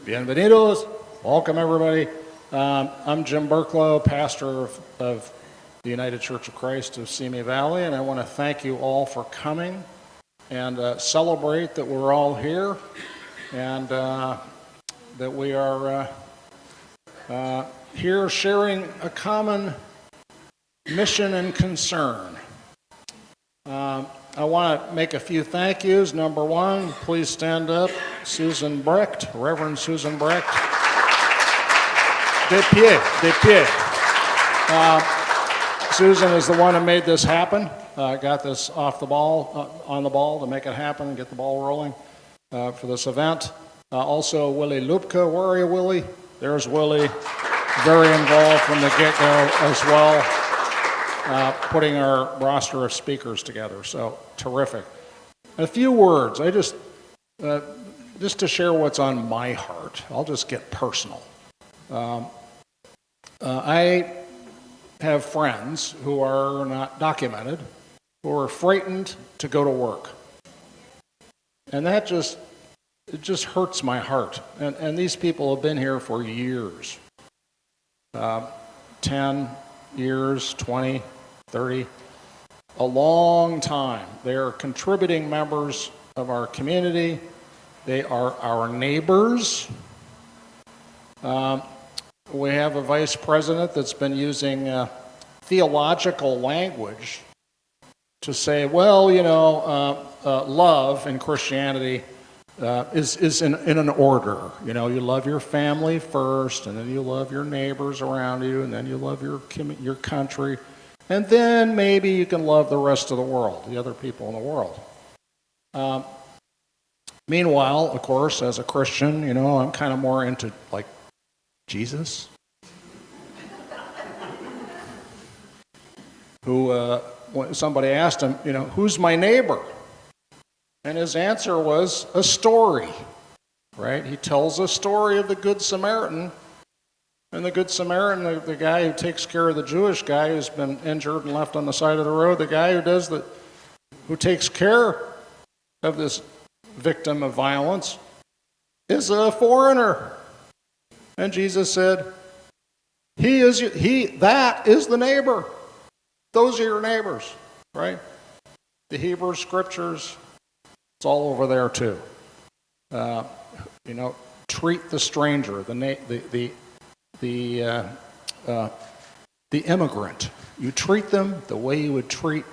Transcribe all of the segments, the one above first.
Bienvenidos. Welcome, everybody. I'm Jim Burklow, pastor of the United Church of Christ of Simi Valley, and I want to thank you all for coming and celebrate that we're all here and that we are here sharing a common mission and concern. I want to make a few thank yous. Number one, please stand up. Susan Brecht, Reverend Susan Brecht. De pied. Susan is the one who made this happen. Got this on the ball to make it happen and get the ball rolling for this event. Also, Willie Lupka. Where are you, Willie? There's Willie. Very involved from the get-go as well. Putting our roster of speakers together, so terrific. A few words, just to share what's on my heart. I'll just get personal. I have friends who are not documented, who are frightened to go to work. And it just hurts my heart. And these people have been here for years. 10 years, 20, 30, a long time. They are contributing members of our community. They are our neighbors. We have a vice president that's been using theological language to say, well, love in Christianity is in an order. You love your family first, and then you love your neighbors around you, and then you love your country, and then maybe you can love the rest of the world, the other people in the world. Meanwhile, of course, as a Christian, I'm kind of more into, Jesus, who, when somebody asked him, who's my neighbor? And his answer was a story, right? He tells a story of the Good Samaritan. And the Good Samaritan, the guy who takes care of the Jewish guy who's been injured and left on the side of the road, the guy who takes care of this victim of violence, is a foreigner. And Jesus said, that is the neighbor. Those are your neighbors, right? The Hebrew scriptures, it's all over there too. Treat the stranger, the immigrant. You treat them the way you would treat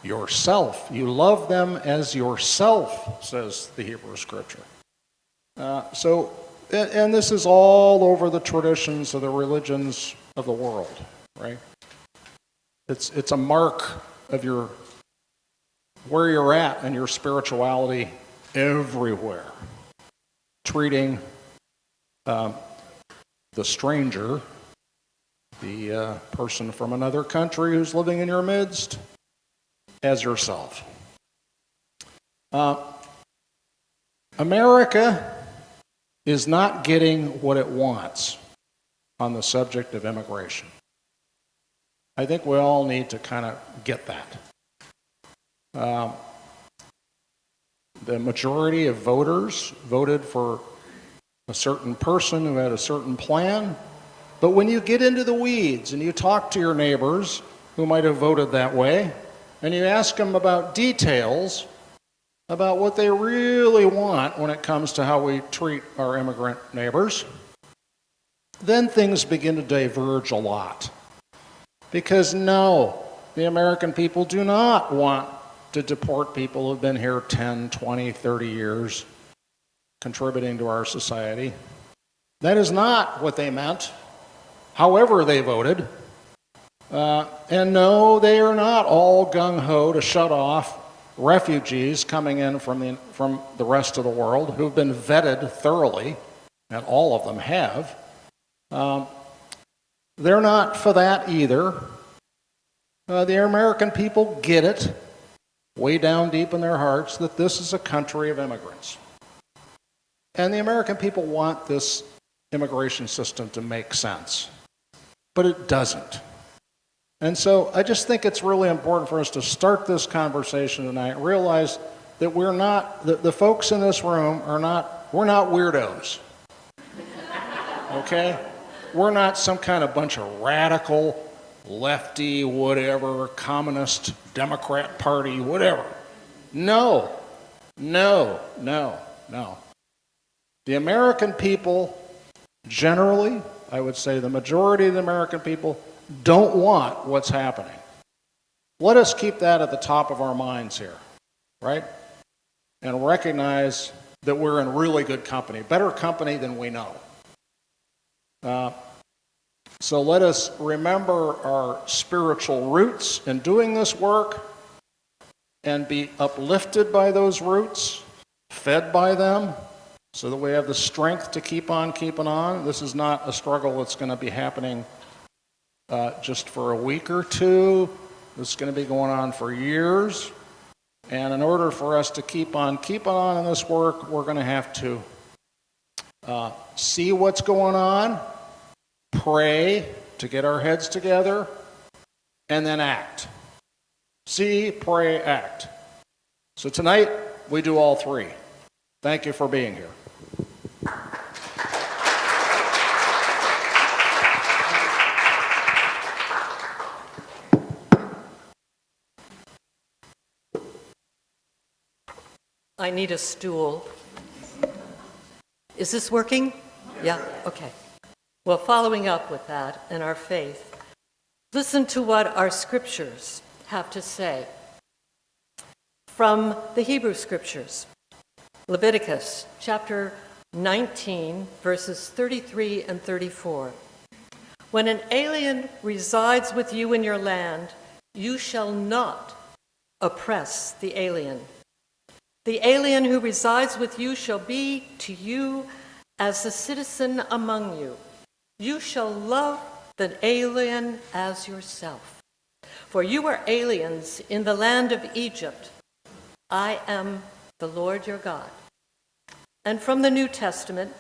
yourself. You love them as yourself, says the Hebrew scripture. And this is all over the traditions of the religions of the world, right? It's a mark of where you're at and your spirituality everywhere. Treating the stranger, the person from another country who's living in your midst, as yourself. America is not getting what it wants on the subject of immigration. I think we all need to kind of get that. The majority of voters voted for a certain person who had a certain plan. But when you get into the weeds and you talk to your neighbors who might have voted that way, and you ask them about details about what they really want when it comes to how we treat our immigrant neighbors, then things begin to diverge a lot. Because no, the American people do not want to deport people who have been here 10, 20, 30 years, contributing to our society. That is not what they meant, however they voted. And no, they are not all gung-ho to shut off refugees coming in from the rest of the world who've been vetted thoroughly, and all of them have. They're not for that either. The American people get it, way down deep in their hearts, that this is a country of immigrants. And the American people want this immigration system to make sense. But it doesn't. And so I just think it's really important for us to start this conversation tonight and realize that we're not, the folks in this room we're not weirdos. okay? We're not some kind of bunch of radical, lefty, whatever, communist, Democrat Party, whatever. No, no, no, no. The American people, generally, I would say the majority of the American people don't want what's happening. Let us keep that at the top of our minds here, right? And recognize that we're in really good company, better company than we know. So let us remember our spiritual roots in doing this work and be uplifted by those roots, fed by them, so that we have the strength to keep on keeping on. This is not a struggle that's going to be happening just for a week or two. This is going to be going on for years. And in order for us to keep on keeping on in this work, we're going to have to see what's going on, pray to get our heads together, and then act. See, pray, act. So tonight, we do all three. Thank you for being here. I need a stool. Is this working? Yeah, okay. Well, following up with that and our faith, listen to what our scriptures have to say. From the Hebrew scriptures, Leviticus chapter 19, verses 33 and 34. When an alien resides with you in your land, you shall not oppress the alien. The alien who resides with you shall be to you as a citizen among you. You shall love the alien as yourself. For you are aliens in the land of Egypt. I am the Lord your God. And from the New Testament,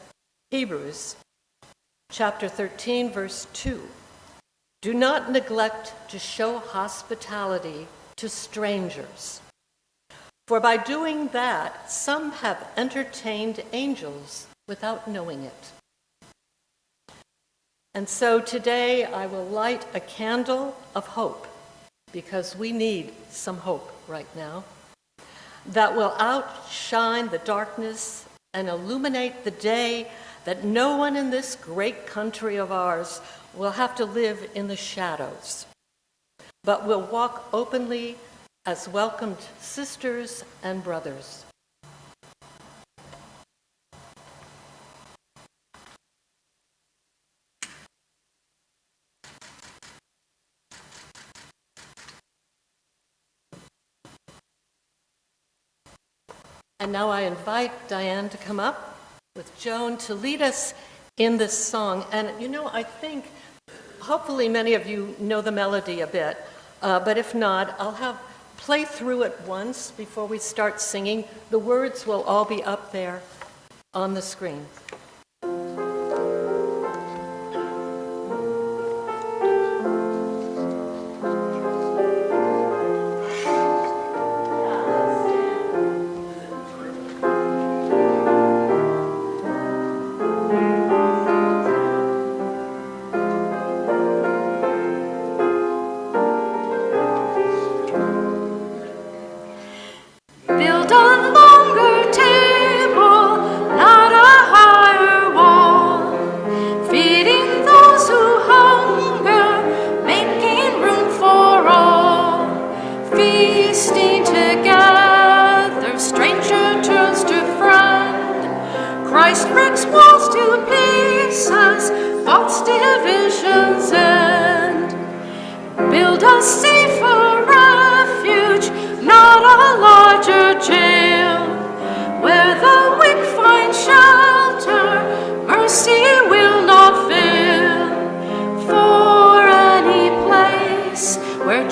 Hebrews chapter 13, verse 2. Do not neglect to show hospitality to strangers. For by doing that, some have entertained angels without knowing it. And so today I will light a candle of hope, because we need some hope right now, that will outshine the darkness and illuminate the day that no one in this great country of ours will have to live in the shadows, but will walk openly as welcomed sisters and brothers. And now I invite Diane to come up with Joan to lead us in this song. And you know, I think hopefully many of you know the melody a bit, but if not, I'll play through it once before we start singing. The words will all be up there on the screen.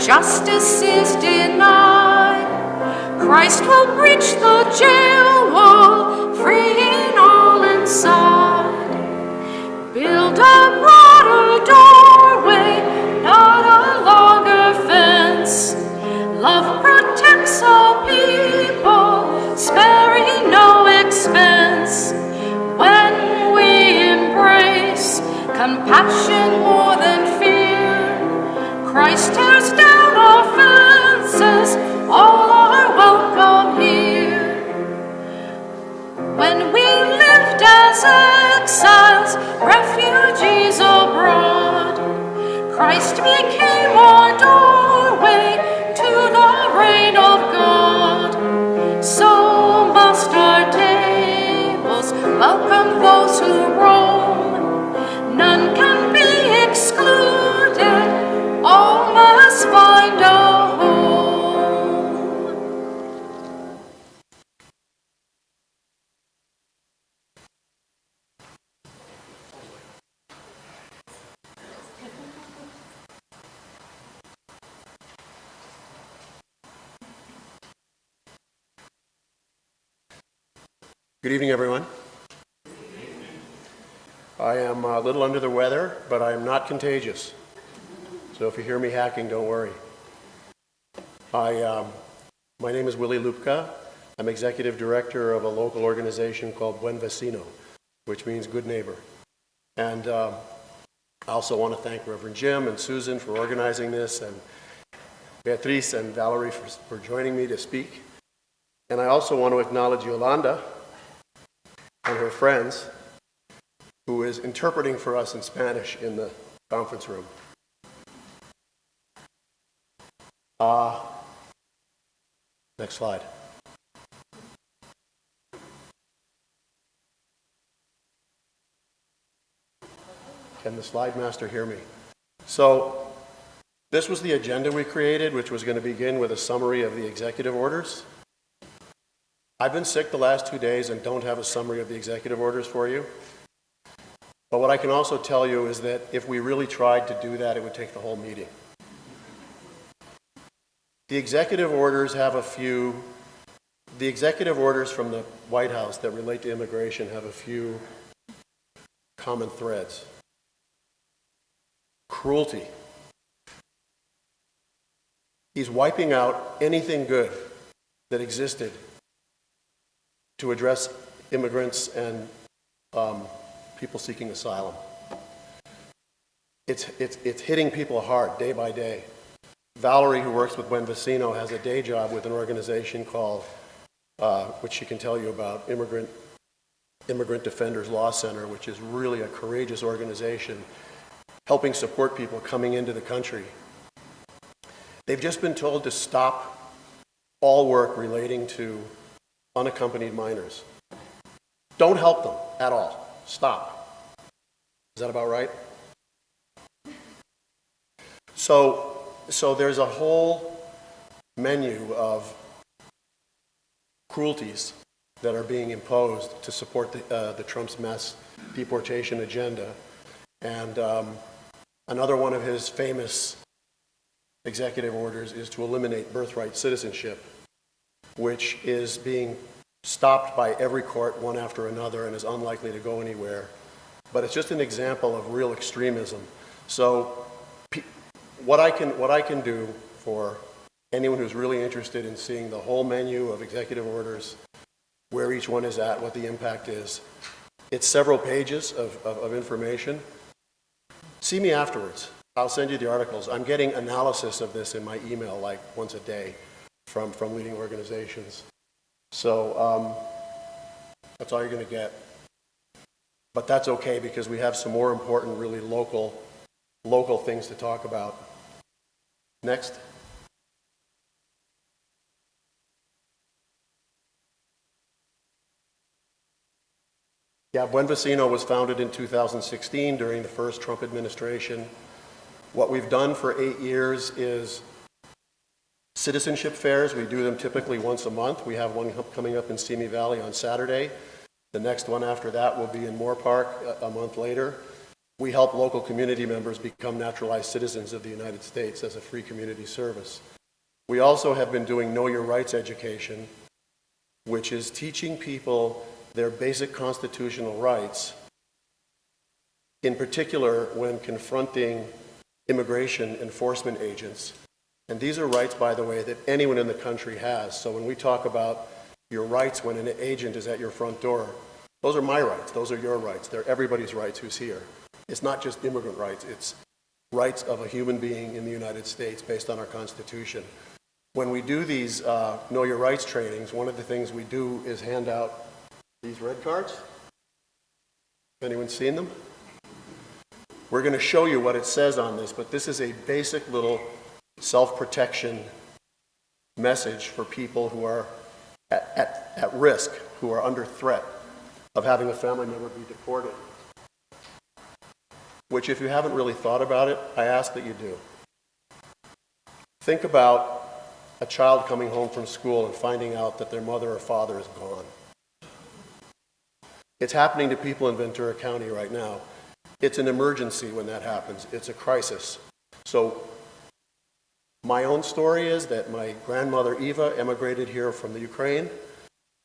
Justice is denied. Christ will breach the jail wall, freeing all inside. Build a broader doorway, not a longer fence. Love protects all people, sparing no expense. When we embrace compassion more than fear. Christ tears down our fences, all are welcome here. When we lived as exiles, refugees abroad, Christ became our doorway to the reign of God. So must our tables welcome those who roam. None can be excluded, all must find a home. Good evening, everyone. I am a little under the weather, but I am not contagious. So if you hear me hacking, don't worry. My name is Willie Lupka. I'm executive director of a local organization called Buen Vecino, which means good neighbor. And I also want to thank Reverend Jim and Susan for organizing this, and Beatriz and Valerie for joining me to speak. And I also want to acknowledge Yolanda and her friends, who is interpreting for us in Spanish in the conference room. Next slide. Can the slide master hear me? So, this was the agenda we created, which was going to begin with a summary of the executive orders. I've been sick the last 2 days and don't have a summary of the executive orders for you. But what I can also tell you is that if we really tried to do that, it would take the whole meeting. The executive orders the executive orders from the White House that relate to immigration have a few common threads. Cruelty. He's wiping out anything good that existed to address immigrants and people seeking asylum. It's hitting people hard day by day. Valerie, who works with Buen Vecino, has a day job with an organization called, which she can tell you about, Immigrant Defenders Law Center, which is really a courageous organization helping support people coming into the country. They've just been told to stop all work relating to unaccompanied minors. Don't help them at all. Stop. Is that about right? So there's a whole menu of cruelties that are being imposed to support the Trump's mass deportation agenda. And another one of his famous executive orders is to eliminate birthright citizenship, which is being stopped by every court one after another and is unlikely to go anywhere. But it's just an example of real extremism. So what I can do for anyone who's really interested in seeing the whole menu of executive orders, where each one is at, what the impact is, it's several pages of information. See me afterwards. I'll send you the articles. I'm getting analysis of this in my email like once a day from leading organizations. So that's all you're going to get. But that's okay because we have some more important, really local things to talk about. Next. Yeah, Buen Vecino was founded in 2016 during the first Trump administration. What we've done for 8 years is citizenship fairs. We do them typically once a month. We have one coming up in Simi Valley on Saturday. The next one after that will be in Moore Park a month later. We help local community members become naturalized citizens of the United States as a free community service. We also have been doing Know Your Rights education, which is teaching people their basic constitutional rights, in particular when confronting immigration enforcement agents. And these are rights, by the way, that anyone in the country has. So when we talk about your rights when an agent is at your front door, those are my rights, those are your rights, they're everybody's rights who's here. It's not just immigrant rights, it's rights of a human being in the United States based on our Constitution. When we do these Know Your Rights trainings, one of the things we do is hand out these red cards. Anyone seen them? We're going to show you what it says on this, but this is a basic little self-protection message for people who are at risk, who are under threat of having a family member be deported. Which, if you haven't really thought about it, I ask that you do. Think about a child coming home from school and finding out that their mother or father is gone. It's happening to people in Ventura County right now. It's an emergency when that happens. It's a crisis. So my own story is that my grandmother Eva emigrated here from the Ukraine.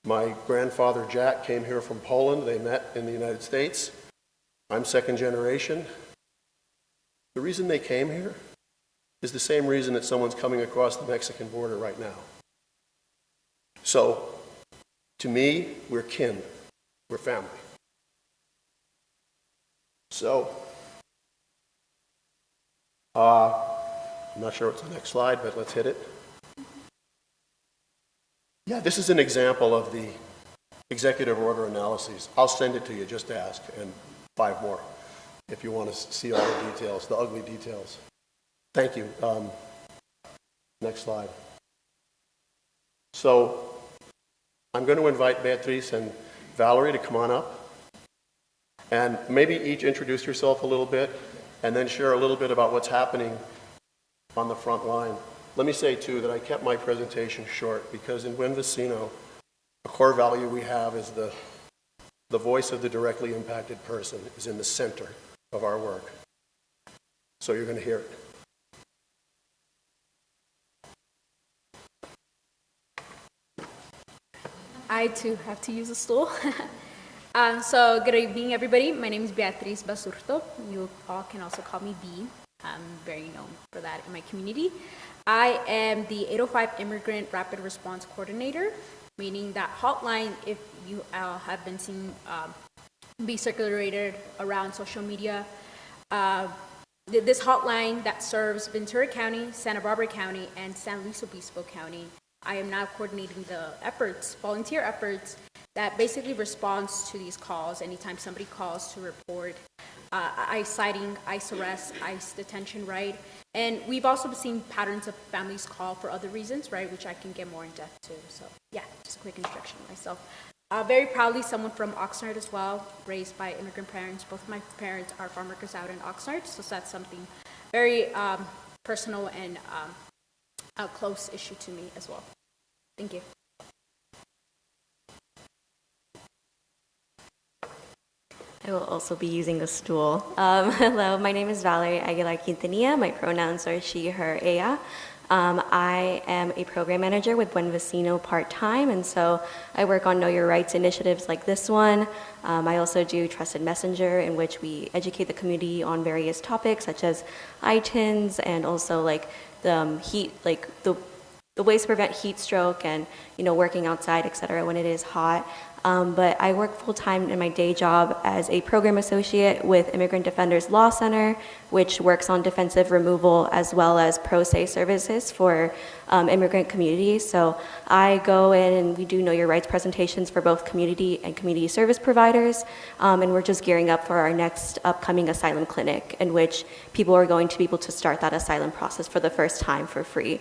My grandfather Jack came here from Poland. They met in the United States. I'm second generation. The reason they came here is the same reason that someone's coming across the Mexican border right now. So, to me, we're kin. We're family. So, I'm not sure what's the next slide, but let's hit it. Yeah, this is an example of the executive order analyses. I'll send it to you, just ask, and 5 more if you want to see all the details, the ugly details. Thank you. Next slide. So I'm going to invite Beatriz and Valerie to come on up and maybe each introduce yourself a little bit and then share a little bit about what's happening on the front line. Let me say, too, that I kept my presentation short because in Buen Vecino, a core value we have is the voice of the directly impacted person is in the center of our work. So you're going to hear it. I too have to use a stool. So good evening, everybody. My name is Beatriz Basurto. You all can also call me B. I'm very known for that in my community. I am the 805 Immigrant Rapid Response Coordinator, meaning that hotline, if you have been seen be circulated around social media, this hotline that serves Ventura County, Santa Barbara County, and San Luis Obispo County. I am now coordinating the efforts, volunteer efforts, that basically responds to these calls anytime somebody calls to report ICE sighting, ICE arrest, ICE detention, right? And we've also seen patterns of families call for other reasons, right, which I can get more in depth to. So yeah, just a quick introduction of myself. Very proudly someone from Oxnard as well, raised by immigrant parents. Both of my parents are farm workers out in Oxnard, so that's something very personal and a close issue to me as well. Thank you. I will also be using a stool. Hello, my name is Valerie Aguilar Quintanilla. My pronouns are she, her, ella. I am a program manager with Buen Vecino part-time, and so I work on Know Your Rights initiatives like this one. I also do Trusted Messenger, in which we educate the community on various topics such as ITINs and also like the heat, like the ways to prevent heat stroke and, you know, working outside, et cetera, when it is hot. But I work full-time in my day job as a program associate with Immigrant Defenders Law Center, which works on defensive removal as well as pro se services for immigrant communities. So I go in and we do Know Your Rights presentations for both community and community service providers. And we're just gearing up for our next upcoming asylum clinic, in which people are going to be able to start that asylum process for the first time for free.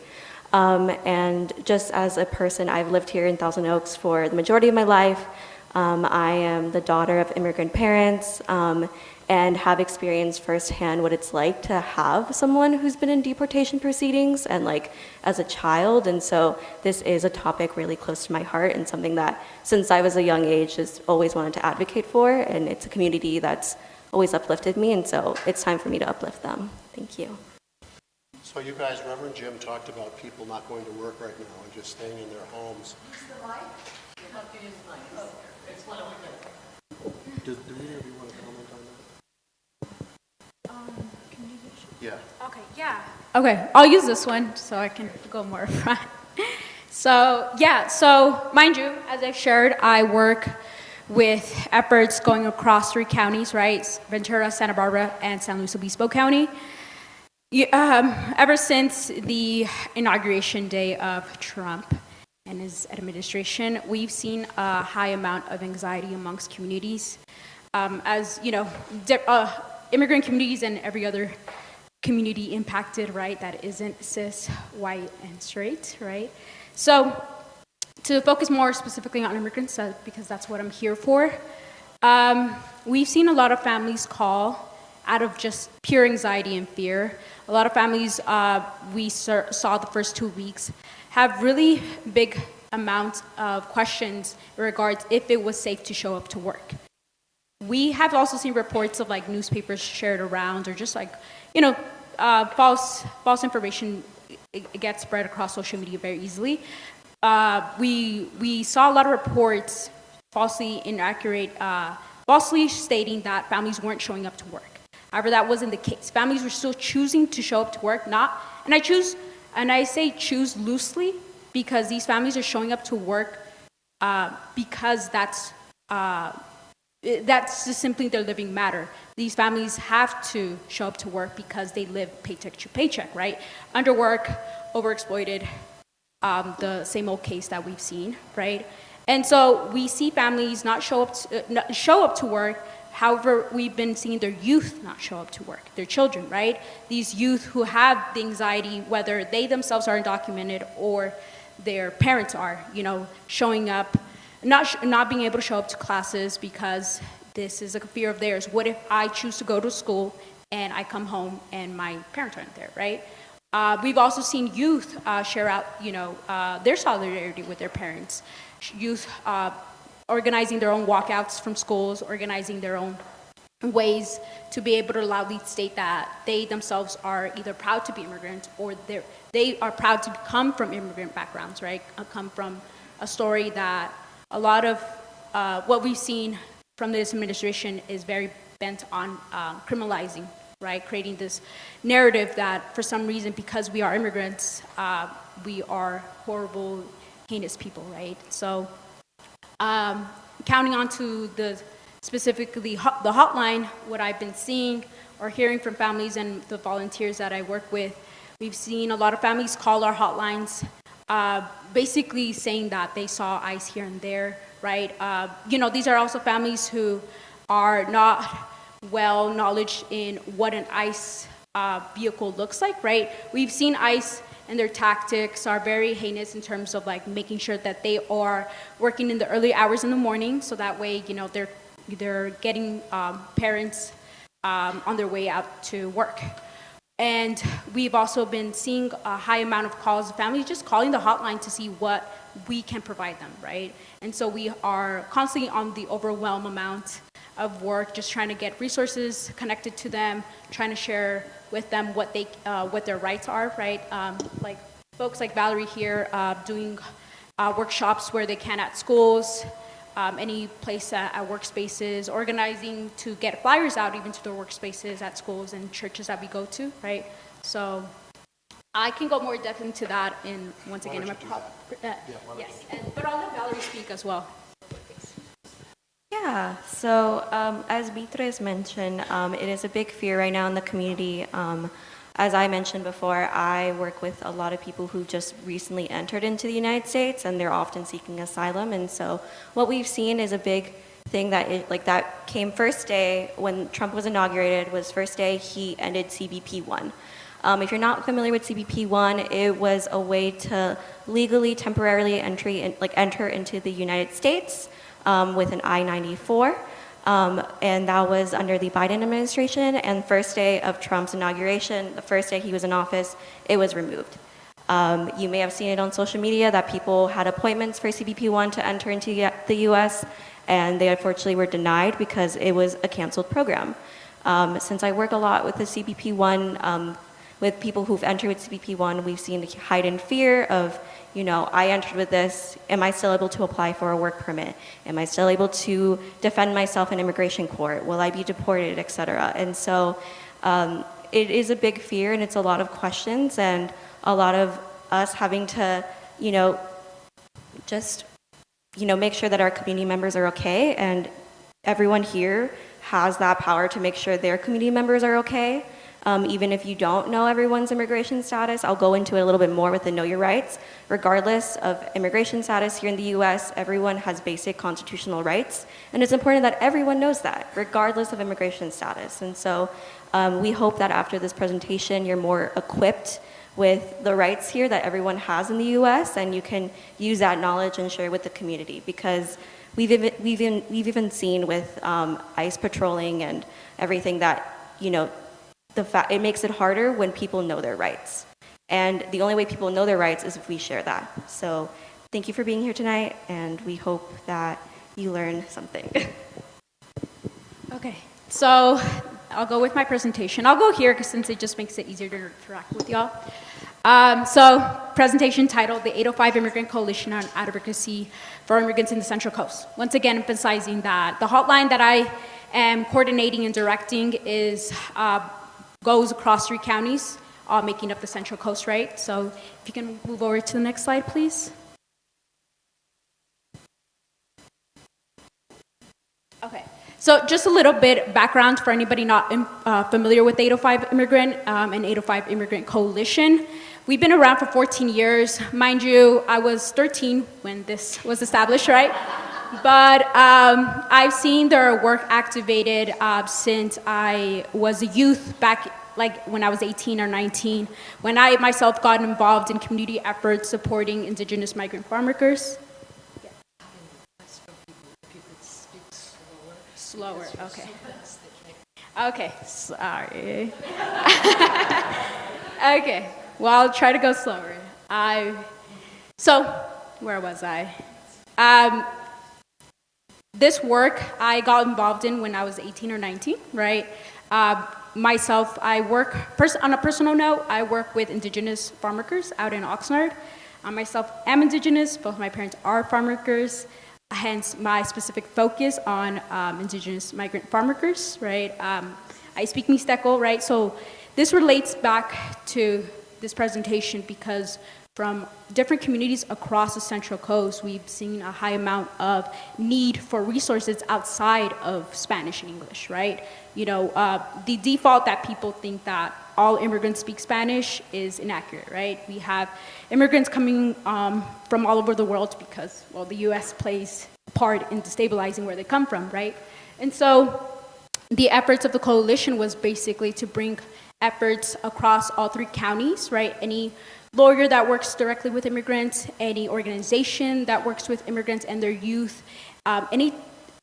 And just as a person, I've lived here in Thousand Oaks for the majority of my life. I am the daughter of immigrant parents and have experienced firsthand what it's like to have someone who's been in deportation proceedings and like as a child. And so this is a topic really close to my heart and something that since I was a young age just always wanted to advocate for. And it's a community that's always uplifted me. And so it's time for me to uplift them. Thank you. So you guys, Reverend Jim talked about people not going to work right now and just staying in their homes. Do either of you want to comment on that? Yeah. Okay, yeah. Okay, I'll use this one so I can go more front. So, yeah, so mind you, as I've shared, I work with efforts going across 3 counties, right? Ventura, Santa Barbara, and San Luis Obispo County. Ever since the inauguration day of Trump and his administration, we've seen a high amount of anxiety amongst communities. As you know, immigrant communities and every other community impacted, right, that isn't cis, white, and straight, right? So to focus more specifically on immigrants, because that's what I'm here for, we've seen a lot of families call out of just pure anxiety and fear. A lot of families we saw the first 2 weeks have really big amounts of questions in regards if it was safe to show up to work. We have also seen reports of like newspapers shared around, or just like, you know, false information. It gets spread across social media very easily. We saw a lot of reports, falsely inaccurate, falsely stating that families weren't showing up to work. However, that wasn't the case. Families were still choosing to show up to work, and I say choose loosely, because these families are showing up to work because that's just simply their living matter. These families have to show up to work because they live paycheck to paycheck, right? Underwork, overexploited, the same old case that we've seen, right? And so we see families not show up to work. However, we've been seeing their youth not show up to work, their children, right? These youth who have the anxiety, whether they themselves are undocumented or their parents are, you know, showing up, not being able to show up to classes because this is a fear of theirs. What if I choose to go to school and I come home and my parents aren't there, right? We've also seen youth share out, you know, their solidarity with their parents. Youth organizing their own walkouts from schools, organizing their own ways to be able to loudly state that they themselves are either proud to be immigrants or they are proud to come from immigrant backgrounds, right? Come from a story that a lot of what we've seen from this administration is very bent on criminalizing, right? Creating this narrative that for some reason, because we are immigrants, we are horrible, heinous people, right? So counting on to specifically the hotline, what I've been seeing or hearing from families and the volunteers that I work with, we've seen a lot of families call our hotlines, basically saying that they saw ICE here and there, right? You know, these are also families who are not well knowledge in what an ICE vehicle looks like, right? We've seen ICE and their tactics are very heinous in terms of like making sure that they are working in the early hours in the morning, so that way, you know, they're getting parents on their way out to work. And we've also been seeing a high amount of calls, families just calling the hotline to see what we can provide them, right? And so we are constantly on the overwhelmed amount of work, just trying to get resources connected to them, trying to share with them what their rights are, right? Like folks like Valerie here doing workshops where they can at schools, any place at workspaces, organizing to get flyers out even to their workspaces at schools and churches that we go to, right? So I can go more depth into that in, once again, yes, but I'll let Valerie speak as well. Yeah, so as Beatriz mentioned, it is a big fear right now in the community. As I mentioned before, I work with a lot of people who just recently entered into the United States, and they're often seeking asylum. And so what we've seen is a big thing that came first day when Trump was inaugurated. Was first day he ended CBP-1. If you're not familiar with CBP-1, it was a way to legally, temporarily enter into the United States with an I-94. And that was under the Biden administration, and first day of Trump's inauguration, the first day he was in office, it was removed. You may have seen it on social media that people had appointments for CBP-1 to enter into the US, and they unfortunately were denied because it was a canceled program. Since I work a lot with the CBP-1, with people who've entered with CBP-1, we've seen a heightened fear of, you know, I entered with this, am I still able to apply for a work permit? Am I still able to defend myself in immigration court? Will I be deported, et cetera? And so it is a big fear, and it's a lot of questions, and a lot of us having to, you know, just make sure that our community members are okay, and everyone here has that power to make sure their community members are okay. Even if you don't know everyone's immigration status, I'll go into it a little bit more with the Know Your Rights. Regardless of immigration status here in the US, everyone has basic constitutional rights, and it's important that everyone knows that, regardless of immigration status. And so we hope that after this presentation, you're more equipped with the rights here that everyone has in the US, and you can use that knowledge and share it with the community, because we've even seen with ICE patrolling and everything that, it makes it harder when people know their rights. And the only way people know their rights is if we share that. So thank you for being here tonight, and we hope that you learn something. Okay, so I'll go with my presentation. I'll go here since it just makes it easier to interact with y'all. So presentation titled, The 805 Immigrant Coalition on Advocacy for Immigrants in the Central Coast. Once again, emphasizing that the hotline that I am coordinating and directing goes across 3 counties, making up the Central Coast, right? So if you can move over to the next slide, please. Okay, so just a little bit background for anybody not familiar with 805 Immigrant and 805 Immigrant Coalition. We've been around for 14 years. Mind you, I was 13 when this was established, right? But I've seen their work activated since I was a youth back when I was 18 or 19, when I myself got involved in community efforts supporting indigenous migrant farm workers. Slower, okay. Okay, sorry. Okay, well, I'll try to go slower. So, where was I? This work I got involved in when I was 18 or 19, right? Myself, I work, on a personal note, I work with indigenous farm workers out in Oxnard. I myself am indigenous, both my parents are farm workers, hence my specific focus on indigenous migrant farm workers, right? I speak Mixteco, right? So this relates back to this presentation because from different communities across the Central Coast, we've seen a high amount of need for resources outside of Spanish and English, right? The default that people think that all immigrants speak Spanish is inaccurate, right? We have immigrants coming from all over the world because, well, the U.S. plays a part in destabilizing where they come from, right? And so the efforts of the coalition was basically to bring efforts across all 3 counties, right? Any lawyer that works directly with immigrants, any organization that works with immigrants and their youth, any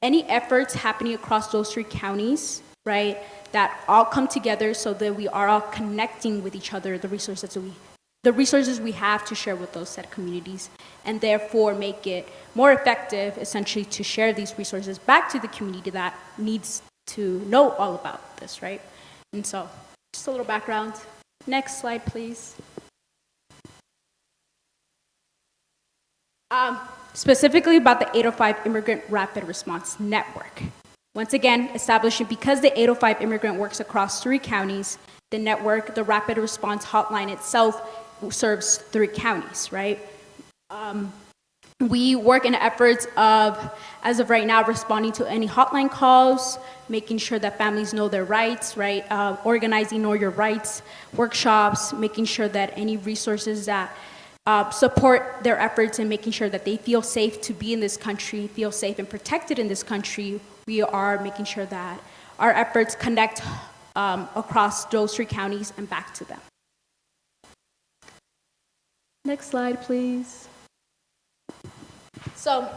efforts happening across those 3 counties, right, that all come together so that we are all connecting with each other, the resources we have to share with those said communities, and therefore make it more effective, essentially, to share these resources back to the community that needs to know all about this, right? And so, just a little background. Next slide, please. Specifically about the 805 Immigrant Rapid Response Network. Once again, establishing because the 805 Immigrant works across 3 counties, the network, the Rapid Response Hotline itself serves 3 counties, right? We work in efforts of, as of right now, responding to any hotline calls, making sure that families know their rights, right? Organizing Know Your Rights workshops, making sure that any resources that support their efforts and making sure that they feel safe to be in this country, feel safe and protected in this country, we are making sure that our efforts connect across those 3 counties and back to them. Next slide, please. So,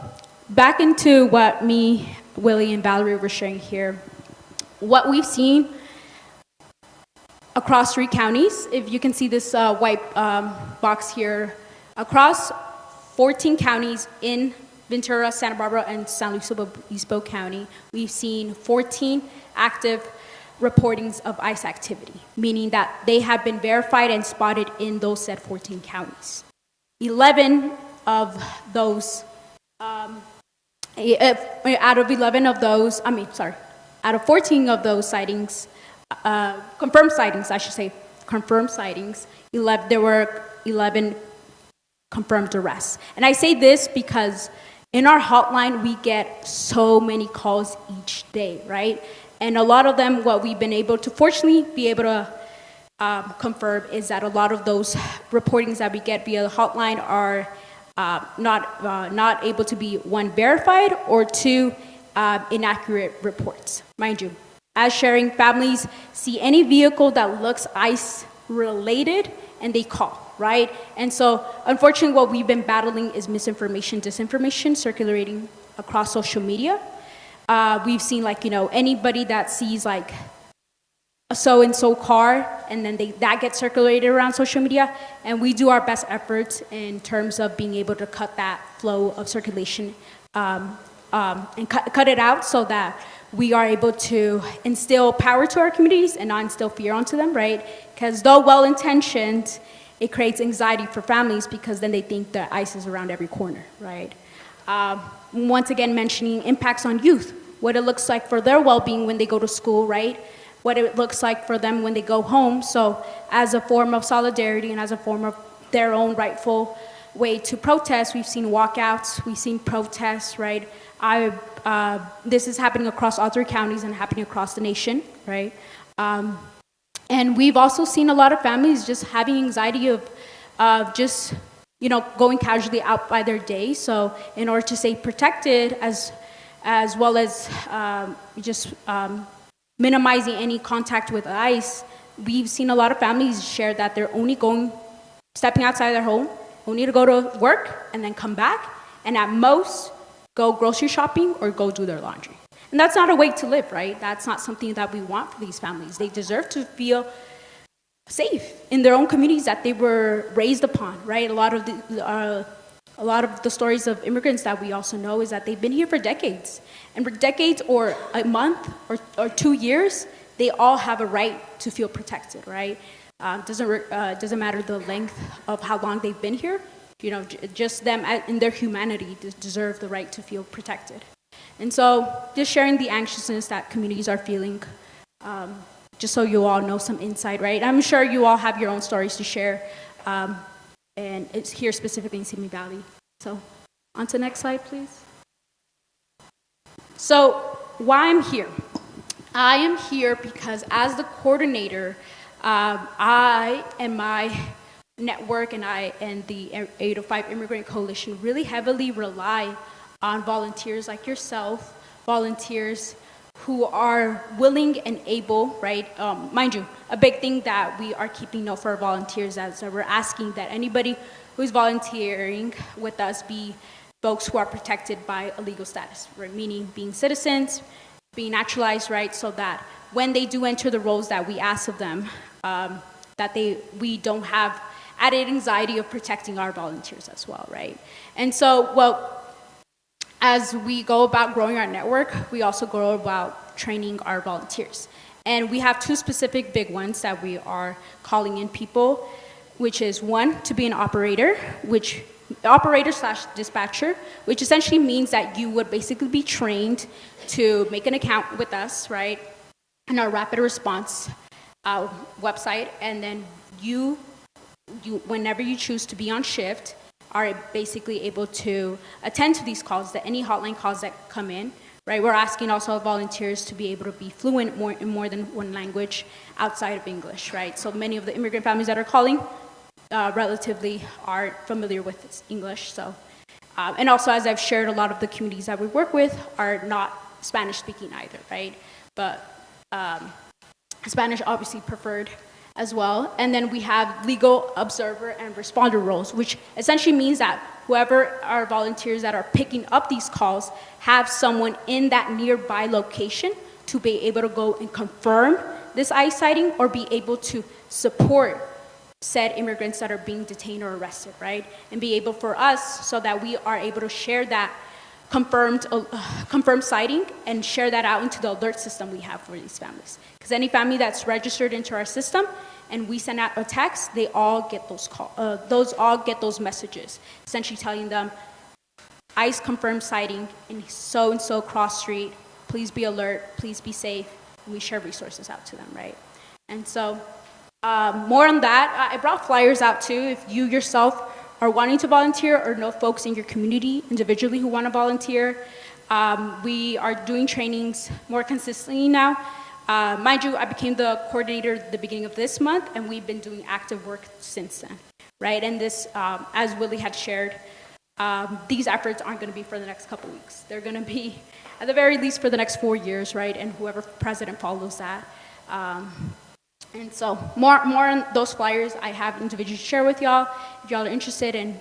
back into what me, Willie, and Valerie were sharing here. What we've seen across 3 counties, if you can see this white box here, across 14 counties in Ventura, Santa Barbara, and San Luis Obispo County, we've seen 14 active reportings of ICE activity, meaning that they have been verified and spotted in those said 14 counties. 11 of those, out of 11 of those, out of 14 of those sightings, confirmed sightings, there were 11 confirmed arrests. And I say this because in our hotline, we get so many calls each day, right? And a lot of them, what we've been able to, fortunately, be able to confirm is that a lot of those reportings that we get via the hotline are not able to be, one, verified, or two, inaccurate reports. Mind you, as sharing, families see any vehicle that looks ICE related and they call, right? And so unfortunately what we've been battling is misinformation, disinformation circulating across social media. We've seen anybody that sees like a so-and-so car and then that gets circulated around social media, and we do our best efforts in terms of being able to cut that flow of circulation and cut it out so that we are able to instill power to our communities and not instill fear onto them, right? Because though well-intentioned, it creates anxiety for families because then they think that ICE is around every corner, right? Once again, mentioning impacts on youth, what it looks like for their well-being when they go to school, right? What it looks like for them when they go home. So as a form of solidarity and as a form of their own rightful way to protest, we've seen walkouts, we've seen protests, right? This is happening across all 3 counties and happening across the nation, right? And we've also seen a lot of families just having anxiety of just, going casually out by their day. So in order to stay protected as well as minimizing any contact with ICE, we've seen a lot of families share that they're only stepping outside their home, only to go to work and then come back, and at most, go grocery shopping or go do their laundry. And that's not a way to live, right? That's not something that we want for these families. They deserve to feel safe in their own communities that they were raised upon, right? A lot of the stories of immigrants that we also know is that they've been here for decades. And for decades or a month or 2 years, they all have a right to feel protected, right? Doesn't matter the length of how long they've been here. Just them in their humanity deserve the right to feel protected. And so just sharing the anxiousness that communities are feeling, just so you all know some insight, right? I'm sure you all have your own stories to share, and it's here specifically in Simi Valley. So on to the next slide, please. So why I'm here? I am here because as the coordinator, I and my network and the 805 Immigrant Coalition really heavily rely on volunteers like yourself, volunteers who are willing and able, right? Mind you, a big thing that we are keeping note for our volunteers is that we're asking that anybody who's volunteering with us be folks who are protected by a legal status, right? Meaning being citizens, being naturalized, right? So that when they do enter the roles that we ask of them, we don't have added anxiety of protecting our volunteers as well, right? And so, as we go about growing our network, we also go about training our volunteers. And we have 2 specific big ones that we are calling in people, which is one, to be an operator, operator/dispatcher, which essentially means that you would basically be trained to make an account with us, right, in our rapid response website, and then you, whenever you choose to be on shift, are basically able to attend to these calls, any hotline calls that come in, right? We're asking also volunteers to be able to be fluent in more than one language outside of English, right? So many of the immigrant families that are calling relatively are familiar with English. So, and also, as I've shared, a lot of the communities that we work with are not Spanish speaking either, right? But Spanish obviously preferred as well. And then we have legal observer and responder roles, which essentially means that whoever our volunteers that are picking up these calls have someone in that nearby location to be able to go and confirm this ICE sighting or be able to support said immigrants that are being detained or arrested, right? And be able for us so that we are able to share that confirmed sighting and share that out into the alert system we have for these families. Because any family that's registered into our system and we send out a text, they all get those messages, essentially telling them, ICE confirmed sighting in so-and-so cross street, please be alert, please be safe, and we share resources out to them, right? And so more on that, I brought flyers out too. If you yourself are wanting to volunteer or know folks in your community individually who want to volunteer. We are doing trainings more consistently now. Mind you, I became the coordinator at the beginning of this month, and we've been doing active work since then, right? And this, as Willie had shared, these efforts aren't going to be for the next couple weeks. They're going to be, at the very least, for the next 4 years, right? And whoever president follows that. And so more on those flyers I have individually to share with y'all if y'all are interested in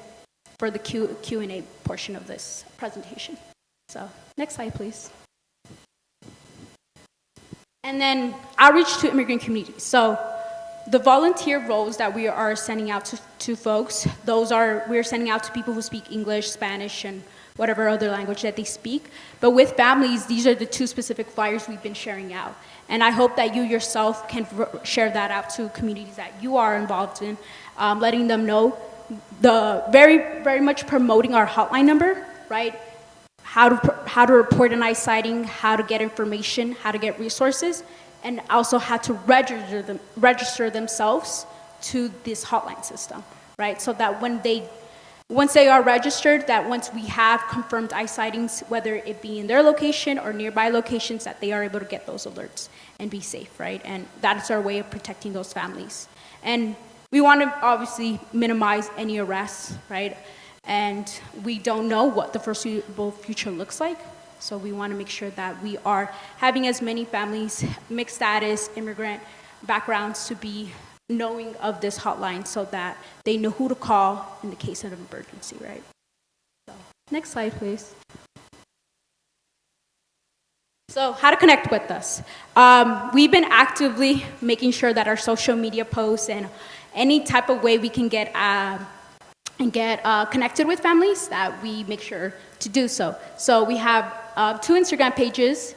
for the Q&A portion of this presentation. So next slide, please. And then outreach to immigrant communities. So the volunteer roles that we are sending out to folks, we're sending out to people who speak English, Spanish, and whatever other language that they speak. But with families, these are the 2 specific flyers we've been sharing out. And I hope that you yourself can share that out to communities that you are involved in, letting them know very, very much promoting our hotline number, right? How to report an ICE sighting, how to get information, how to get resources, and also how to register themselves to this hotline system, right? So that once they are registered, that once we have confirmed ICE sightings, whether it be in their location or nearby locations, that they are able to get those alerts and be safe, right? And that is our way of protecting those families. And we want to obviously minimize any arrests, right? And we don't know what the foreseeable future looks like. So we want to make sure that we are having as many families, mixed status, immigrant backgrounds, to be knowing of this hotline so that they know who to call in the case of an emergency, right? So, next slide, please. So how to connect with us. We've been actively making sure that our social media posts and any type of way we can get connected with families, that we make sure to do so. So we have 2 Instagram pages,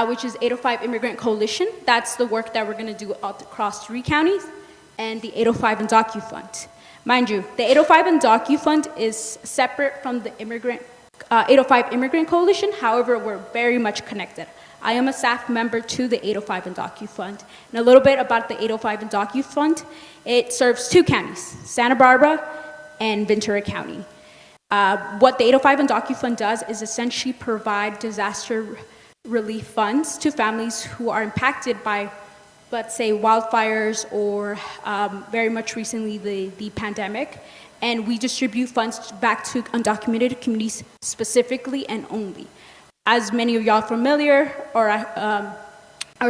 which is 805 Immigrant Coalition. That's the work that we're going to do across 3 counties, and the 805 and DocuFund. Mind you, the 805 and DocuFund is separate from the 805 Immigrant Coalition. However, we're very much connected. I am a staff member to the 805 and DocuFund. And a little bit about the 805 and DocuFund. It serves 2 counties, Santa Barbara and Ventura County. What the 805 and DocuFund does is essentially provide disaster relief funds to families who are impacted by, let's say, wildfires or very much recently the pandemic. And we distribute funds back to undocumented communities specifically and only. As many of y'all familiar or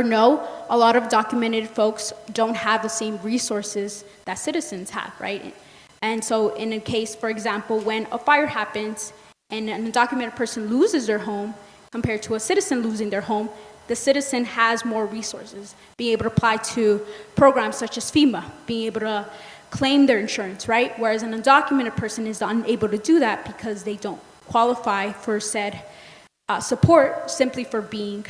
know, a lot of documented folks don't have the same resources that citizens have, right? And so in a case, for example, when a fire happens and an undocumented person loses their home compared to a citizen losing their home, the citizen has more resources, being able to apply to programs such as FEMA, being able to claim their insurance, right? Whereas an undocumented person is unable to do that because they don't qualify for said support simply for being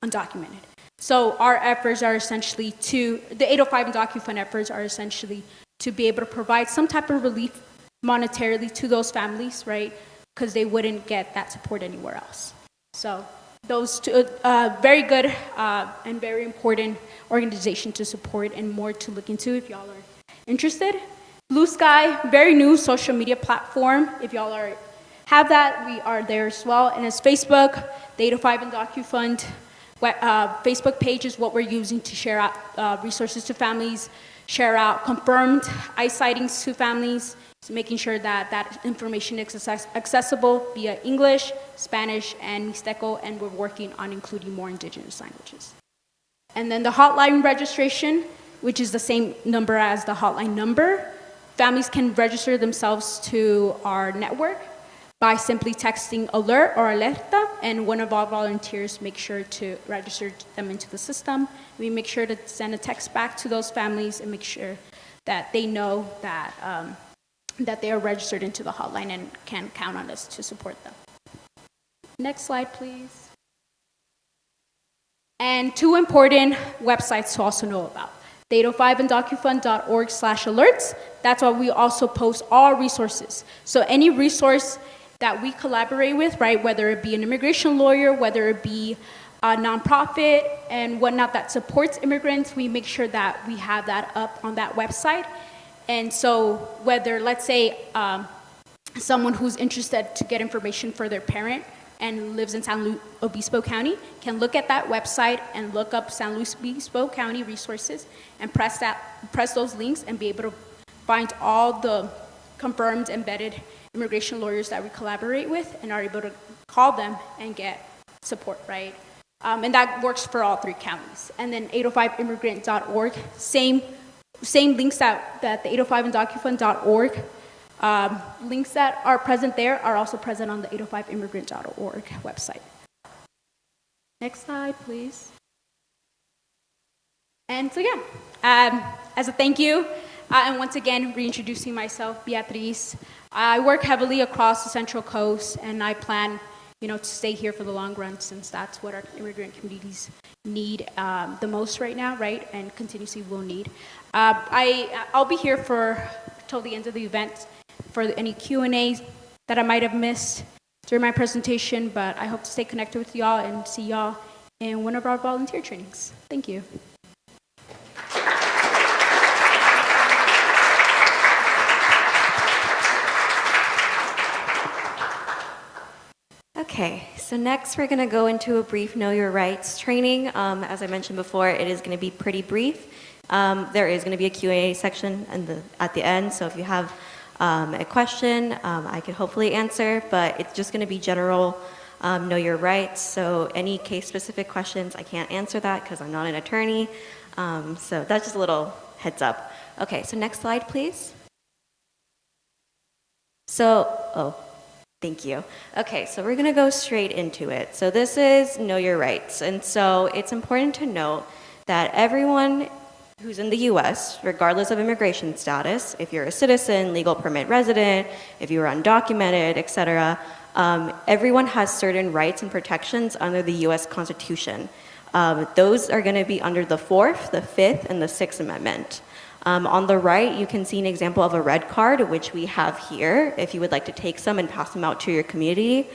undocumented. So our efforts are essentially the 805 and DocuFund efforts are essentially to be able to provide some type of relief monetarily to those families, right? Because they wouldn't get that support anywhere else. So those 2, very good and very important organization to support and more to look into if y'all are interested. Blue Sky, very new social media platform. If y'all have that, we are there as well. And it's Facebook, the 805 and DocuFund Facebook page is what we're using to share out resources to families, share out confirmed ICE sightings to families, so making sure that that information is accessible via English, Spanish, and Mixteco, and we're working on including more indigenous languages. And then the hotline registration, which is the same number as the hotline number. Families can register themselves to our network by simply texting alert or alerta, and one of our volunteers make sure to register them into the system. We make sure to send a text back to those families and make sure that they know that, that they are registered into the hotline and can count on us to support them. Next slide, please. And 2 important websites to also know about. 805anddocufund.org/alerts. That's why we also post all resources. So any resource that we collaborate with, right, whether it be an immigration lawyer, whether it be a nonprofit and whatnot that supports immigrants, we make sure that we have that up on that website. And so whether, let's say, someone who's interested to get information for their parent and lives in San Luis Obispo County can look at that website and look up San Luis Obispo County resources and press those links and be able to find all the confirmed embedded immigration lawyers that we collaborate with and are able to call them and get support, right? And that works for all 3 counties. And then 805immigrant.org, same links that the 805 and docufund.org links that are present there are also present on the 805immigrant.org website. Next slide, please. And so as a thank you, and once again, reintroducing myself, Beatriz. I work heavily across the Central Coast, and I plan, to stay here for the long run, since that's what our immigrant communities need the most right now, right? And continuously will need. I'll be here till the end of the event for any Q&As that I might have missed during my presentation, but I hope to stay connected with y'all and see y'all in one of our volunteer trainings. Thank you. Okay, so next we're going to go into a brief Know Your Rights training. As I mentioned before, it is going to be pretty brief. There is going to be a Q&A section at the end, so if you have a question, I can hopefully answer, but it's just going to be general Know Your Rights. So any case-specific questions, I can't answer that because I'm not an attorney. So that's just a little heads up. Okay, so next slide, please. Thank you. Okay, so we're going to go straight into it. So this is Know Your Rights. And so it's important to note that everyone who's in the U.S., regardless of immigration status, if you're a citizen, legal permit resident, if you're undocumented, etc., everyone has certain rights and protections under the U.S. Constitution. Those are going to be under the 4th, the 5th, and the 6th Amendment. On the right, you can see an example of a red card, which we have here, if you would like to take some and pass them out to your community.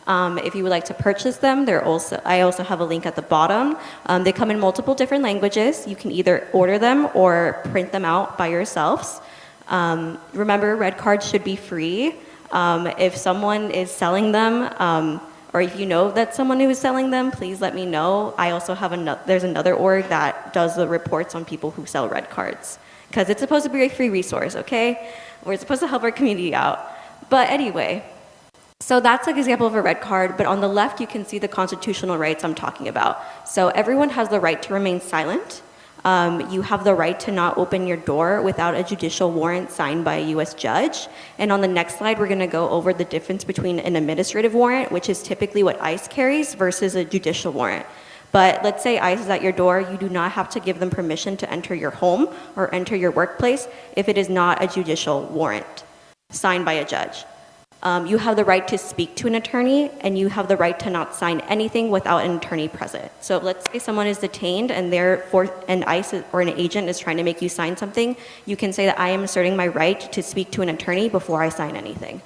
If you would like to purchase them, I also have a link at the bottom. They come in multiple different languages. You can either order them or print them out by yourselves. Remember, red cards should be free. If someone is selling them, or if you know that someone who is selling them, please let me know. I also have there's another org that does the reports on people who sell red cards, because it's supposed to be a free resource, okay? We're supposed to help our community out. But anyway, so that's an example of a red card, but on the left you can see the constitutional rights I'm talking about. So everyone has the right to remain silent. You have the right to not open your door without a judicial warrant signed by a U.S. judge. And on the next slide, we're going to go over the difference between an administrative warrant, which is typically what ICE carries, versus a judicial warrant. But let's say ICE is at your door, you do not have to give them permission to enter your home or enter your workplace if it is not a judicial warrant signed by a judge. You have the right to speak to an attorney, and you have the right to not sign anything without an attorney present. So let's say someone is detained and an ICE or an agent is trying to make you sign something, you can say that I am asserting my right to speak to an attorney before I sign anything.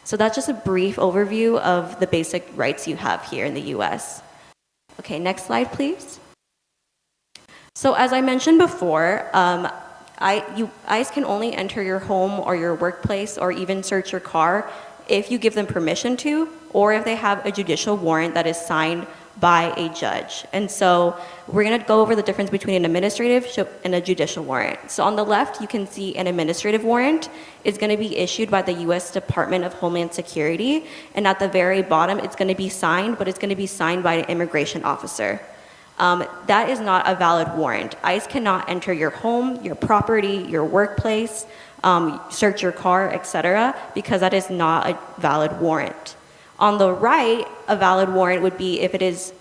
So that's just a brief overview of the basic rights you have here in the US. Okay, next slide, please. So as I mentioned before, ICE can only enter your home or your workplace or even search your car if you give them permission to, or if they have a judicial warrant that is signed by a judge. And so we're going to go over the difference between an administrative and a judicial warrant. So on the left, you can see an administrative warrant is going to be issued by the U.S. Department of Homeland Security. And at the very bottom, it's going to be signed, but it's going to be signed by an immigration officer. That is not a valid warrant. ICE cannot enter your home, your property, your workplace, search your car, etc., because that is not a valid warrant. On the right, a valid warrant would be if it is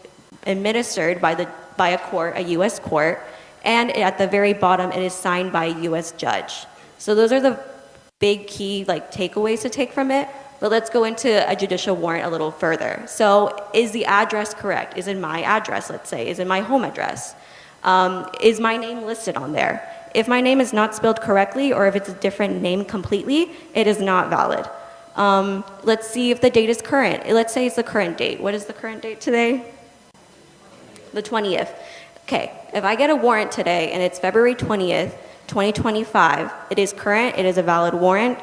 administered by a court, a U.S. court, and at the very bottom, it is signed by a U.S. judge. So those are the big key takeaways to take from it. But let's go into a judicial warrant a little further. So is the address correct? Is it my address, let's say? Is it my home address? Is my name listed on there? If my name is not spelled correctly, or if it's a different name completely, it is not valid. Let's see if the date is current. Let's say it's the current date. What is the current date today? The 20th. Okay, if I get a warrant today and it's February 20th, 2025, it is current, it is a valid warrant.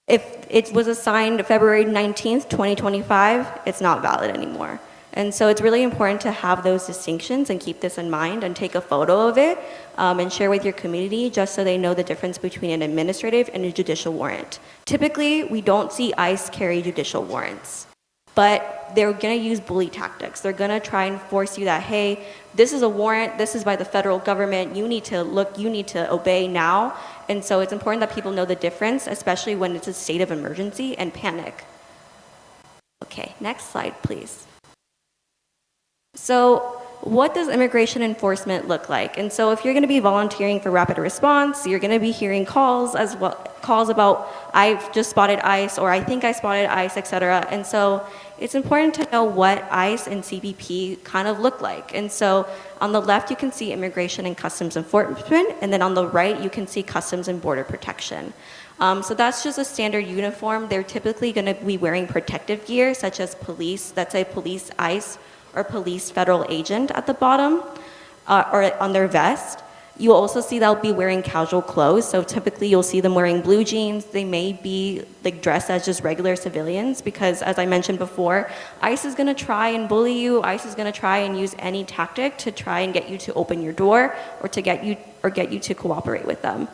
If it was assigned February 19th, 2025, it's not valid anymore. And so it's really important to have those distinctions and keep this in mind and take a photo of it and share with your community just so they know the difference between an administrative and a judicial warrant. Typically, we don't see ICE carry judicial warrants, but they're going to use bully tactics. They're going to try and force you that, hey, this is a warrant, this is by the federal government, you need to obey now. And so it's important that people know the difference, especially when it's a state of emergency and panic. Okay, next slide, please. So what does immigration enforcement look like? And so if you're going to be volunteering for rapid response, you're going to be hearing calls as well, calls about, I've just spotted ICE, or I think I spotted ICE, etc. And so it's important to know what ICE and CBP kind of look like. And so on the left, you can see Immigration and Customs Enforcement, and then on the right, you can see Customs and Border Protection. So that's just a standard uniform. They're typically going to be wearing protective gear, such as police, that's a police ICE, or police federal agent at the bottom, or on their vest. You'll also see they'll be wearing casual clothes. So typically you'll see them wearing blue jeans. They may be like dressed as just regular civilians because, as I mentioned before, ICE is gonna try and bully you. ICE is gonna try and use any tactic to try and get you to open your door or to get you to cooperate with them.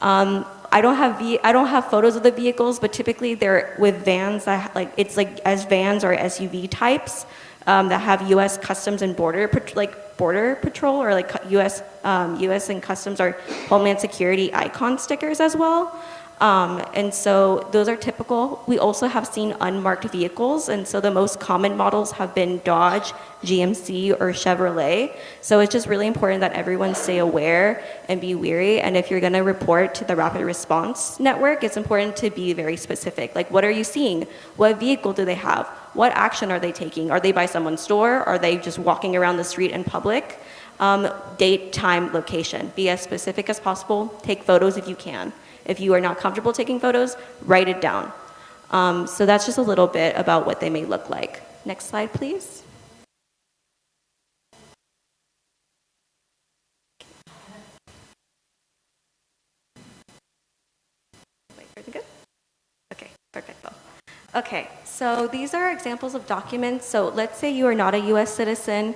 I don't have photos of the vehicles, but typically they're with vans that it's like as vans or SUV types. That have U.S. Customs and Border Patrol or like U.S. and Customs or Homeland Security icon stickers as well. And so those are typical. We also have seen unmarked vehicles, and so the most common models have been Dodge, GMC, or Chevrolet. So it's just really important that everyone stay aware and be wary. And if you're going to report to the Rapid Response Network, it's important to be very specific. Like, what are you seeing? What vehicle do they have? What action are they taking? Are they by someone's store? Are they just walking around the street in public? Date, time, location. Be as specific as possible. Take photos if you can. If you are not comfortable taking photos, write it down. So that's just a little bit about what they may look like. Next slide, please. Wait, is it good? Okay, perfect. Okay, so these are examples of documents. So let's say you are not a U.S. citizen.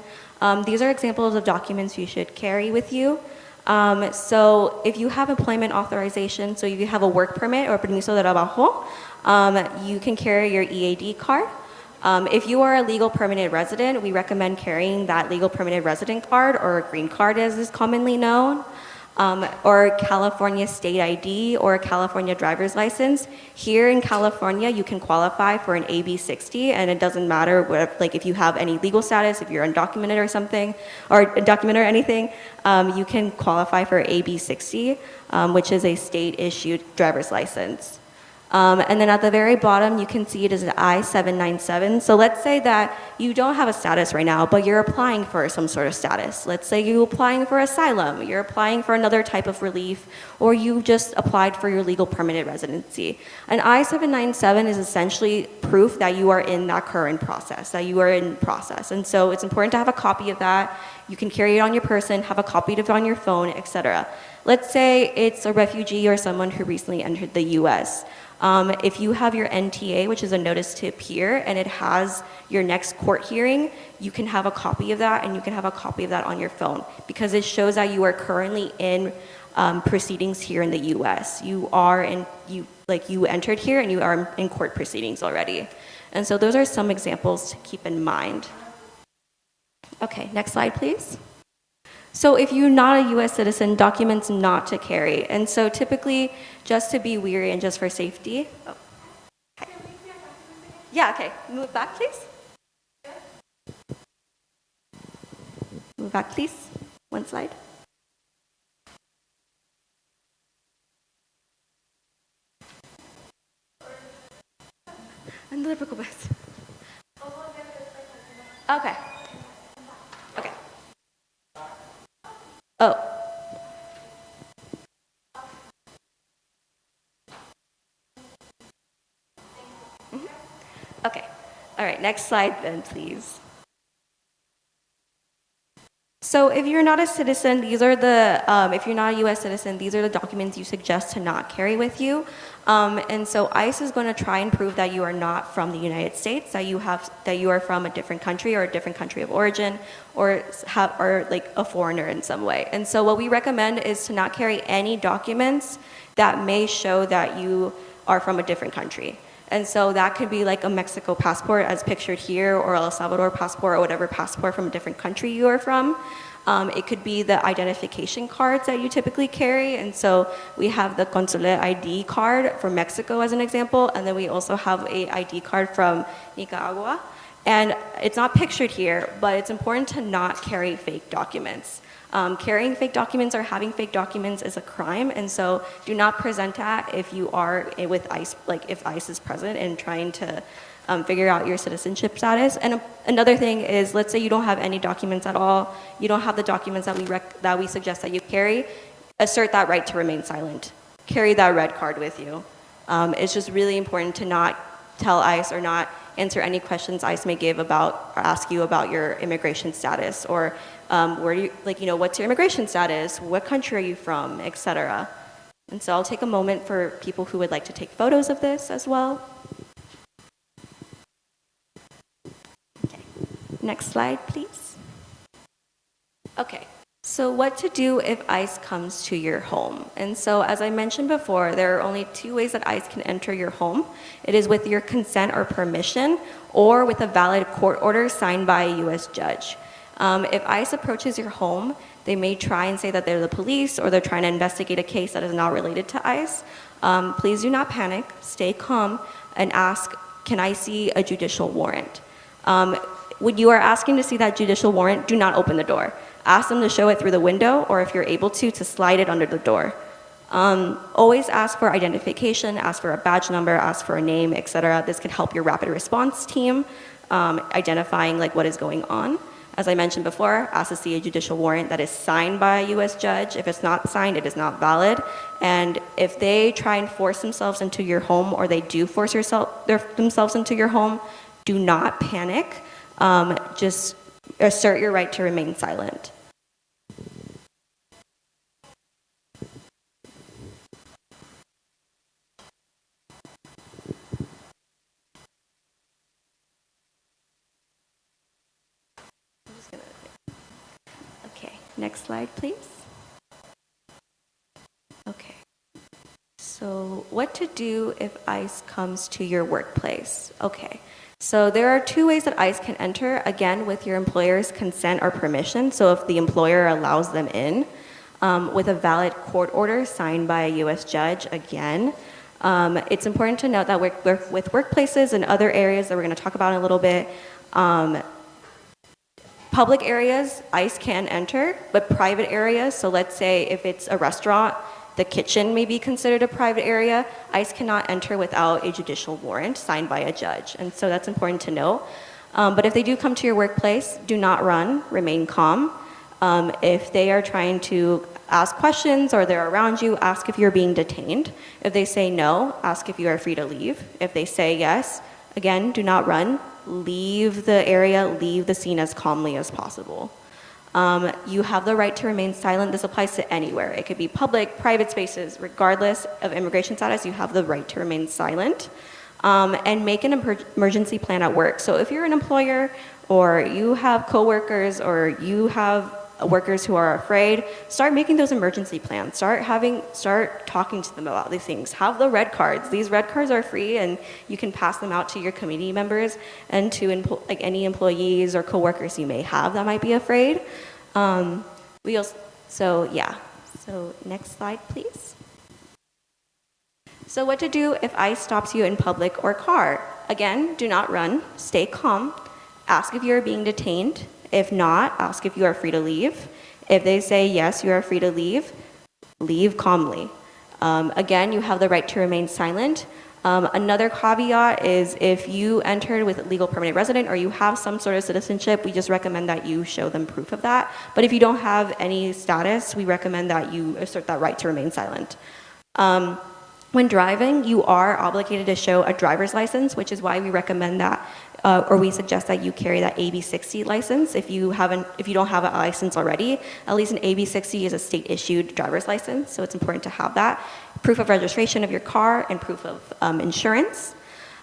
These are examples of documents you should carry with you. So if you have employment authorization, so if you have a work permit or permiso de trabajo, you can carry your EAD card. If you are a legal permanent resident, we recommend carrying that legal permanent resident card, or a green card as is commonly known, or California state ID or California driver's license. Here in California, you can qualify for an AB60, and it doesn't matter what, like if you have any legal status, if you're undocumented or something, or undocumented or anything, you can qualify for AB60, which is a state-issued driver's license. And then at the very bottom, you can see it is an I-797. So let's say that you don't have a status right now, but you're applying for some sort of status. Let's say you're applying for asylum, you're applying for another type of relief, or you just applied for your legal permanent residency. An I-797 is essentially proof that you are in that current process, that you are in process. And so it's important to have a copy of that. You can carry it on your person, have a copy of it on your phone, etc. Let's say it's a refugee or someone who recently entered the U.S. If you have your NTA, which is a notice to appear, and it has your next court hearing, you can have a copy of that, and you can have a copy of that on your phone, because it shows that you are currently in proceedings here in the U.S. You entered here, and you are in court proceedings already. And so those are some examples to keep in mind. Okay, next slide, please. So if you're not a U.S. citizen, documents not to carry. And so typically, just to be wary and just for safety. Oh, okay. Yeah, okay. Move back, please. Move back, please. One slide. Okay. Okay. Oh. Okay. All right, next slide then, please. So if you're not a citizen, these are if you're not a U.S. citizen, these are the documents you suggest to not carry with you. And so ICE is going to try and prove that you are not from the United States, that you are from a different country or a different country of origin, or are like a foreigner in some way. And so what we recommend is to not carry any documents that may show that you are from a different country. And so that could be like a Mexico passport as pictured here, or El Salvador passport, or whatever passport from a different country you are from. It could be the identification cards that you typically carry. And so we have the Consulate ID card from Mexico as an example, and then we also have a ID card from Nicaragua. And it's not pictured here, but it's important to not carry fake documents. Carrying fake documents or having fake documents is a crime, and so do not present that if you are with ICE, like if ICE is present and trying to figure out your citizenship status. And another thing is, let's say you don't have any documents at all, you don't have the documents that we suggest that you carry, assert that right to remain silent. Carry that red card with you. It's just really important to not tell ICE or not answer any questions ICE may give about or ask you about your immigration status, or where do you, what's your immigration status, what country are you from, etc. And so I'll take a moment for people who would like to take photos of this as well. Okay. Next slide, please. Okay. So what to do if ICE comes to your home? And so as I mentioned before, there are only two ways that ICE can enter your home. It is with your consent or permission, or with a valid court order signed by a U.S. judge. If ICE approaches your home, they may try and say that they're the police, or they're trying to investigate a case that is not related to ICE. Please do not panic, stay calm, and ask, can I see a judicial warrant? When you are asking to see that judicial warrant, do not open the door. Ask them to show it through the window, or if you're able to slide it under the door. Always ask for identification, ask for a badge number, ask for a name, etc. This can help your rapid response team identifying what is going on. As I mentioned before, ask to see a judicial warrant that is signed by a U.S. judge. If it's not signed, it is not valid. And if they try and force themselves into your home, or they do force themselves into your home, do not panic. Just assert your right to remain silent. Okay, next slide, please. Okay. So what to do if ICE comes to your workplace? Okay. So there are two ways that ICE can enter, again, with your employer's consent or permission. So if the employer allows them in, with a valid court order signed by a U.S. judge, again. It's important to note that with workplaces and other areas that we're going to talk about in a little bit, public areas, ICE can enter, but private areas, so let's say if it's a restaurant, the kitchen may be considered a private area. ICE cannot enter without a judicial warrant signed by a judge, and so that's important to know. But if they do come to your workplace, do not run, remain calm. If they are trying to ask questions or they're around you, ask if you're being detained. If they say no, ask if you are free to leave. If they say yes, again, do not run. Leave the area, leave the scene as calmly as possible. You have the right to remain silent. This applies to anywhere. It could be public, private spaces. Regardless of immigration status, you have the right to remain silent. And make an emergency plan at work. So if you're an employer, or you have coworkers, or you have workers who are afraid, start making those emergency plans. Start talking to them about these things. Have the red cards. These red cards are free, and you can pass them out to your committee members and to any employees or coworkers you may have that might be afraid. So next slide, please. So what to do if ICE stops you in public or car? Again, do not run. Stay calm. Ask if you are being detained. If not, ask if you are free to leave. If they say yes, you are free to leave, leave calmly. Again, you have the right to remain silent. Another caveat is if you entered with a legal permanent resident or you have some sort of citizenship, we just recommend that you show them proof of that. But if you don't have any status, we recommend that you assert that right to remain silent. When driving, you are obligated to show a driver's license, which is why we recommend that, or we suggest that you carry that AB60 license if you don't have a license already. At least an AB60 is a state-issued driver's license, so it's important to have that. Proof of registration of your car and proof of insurance.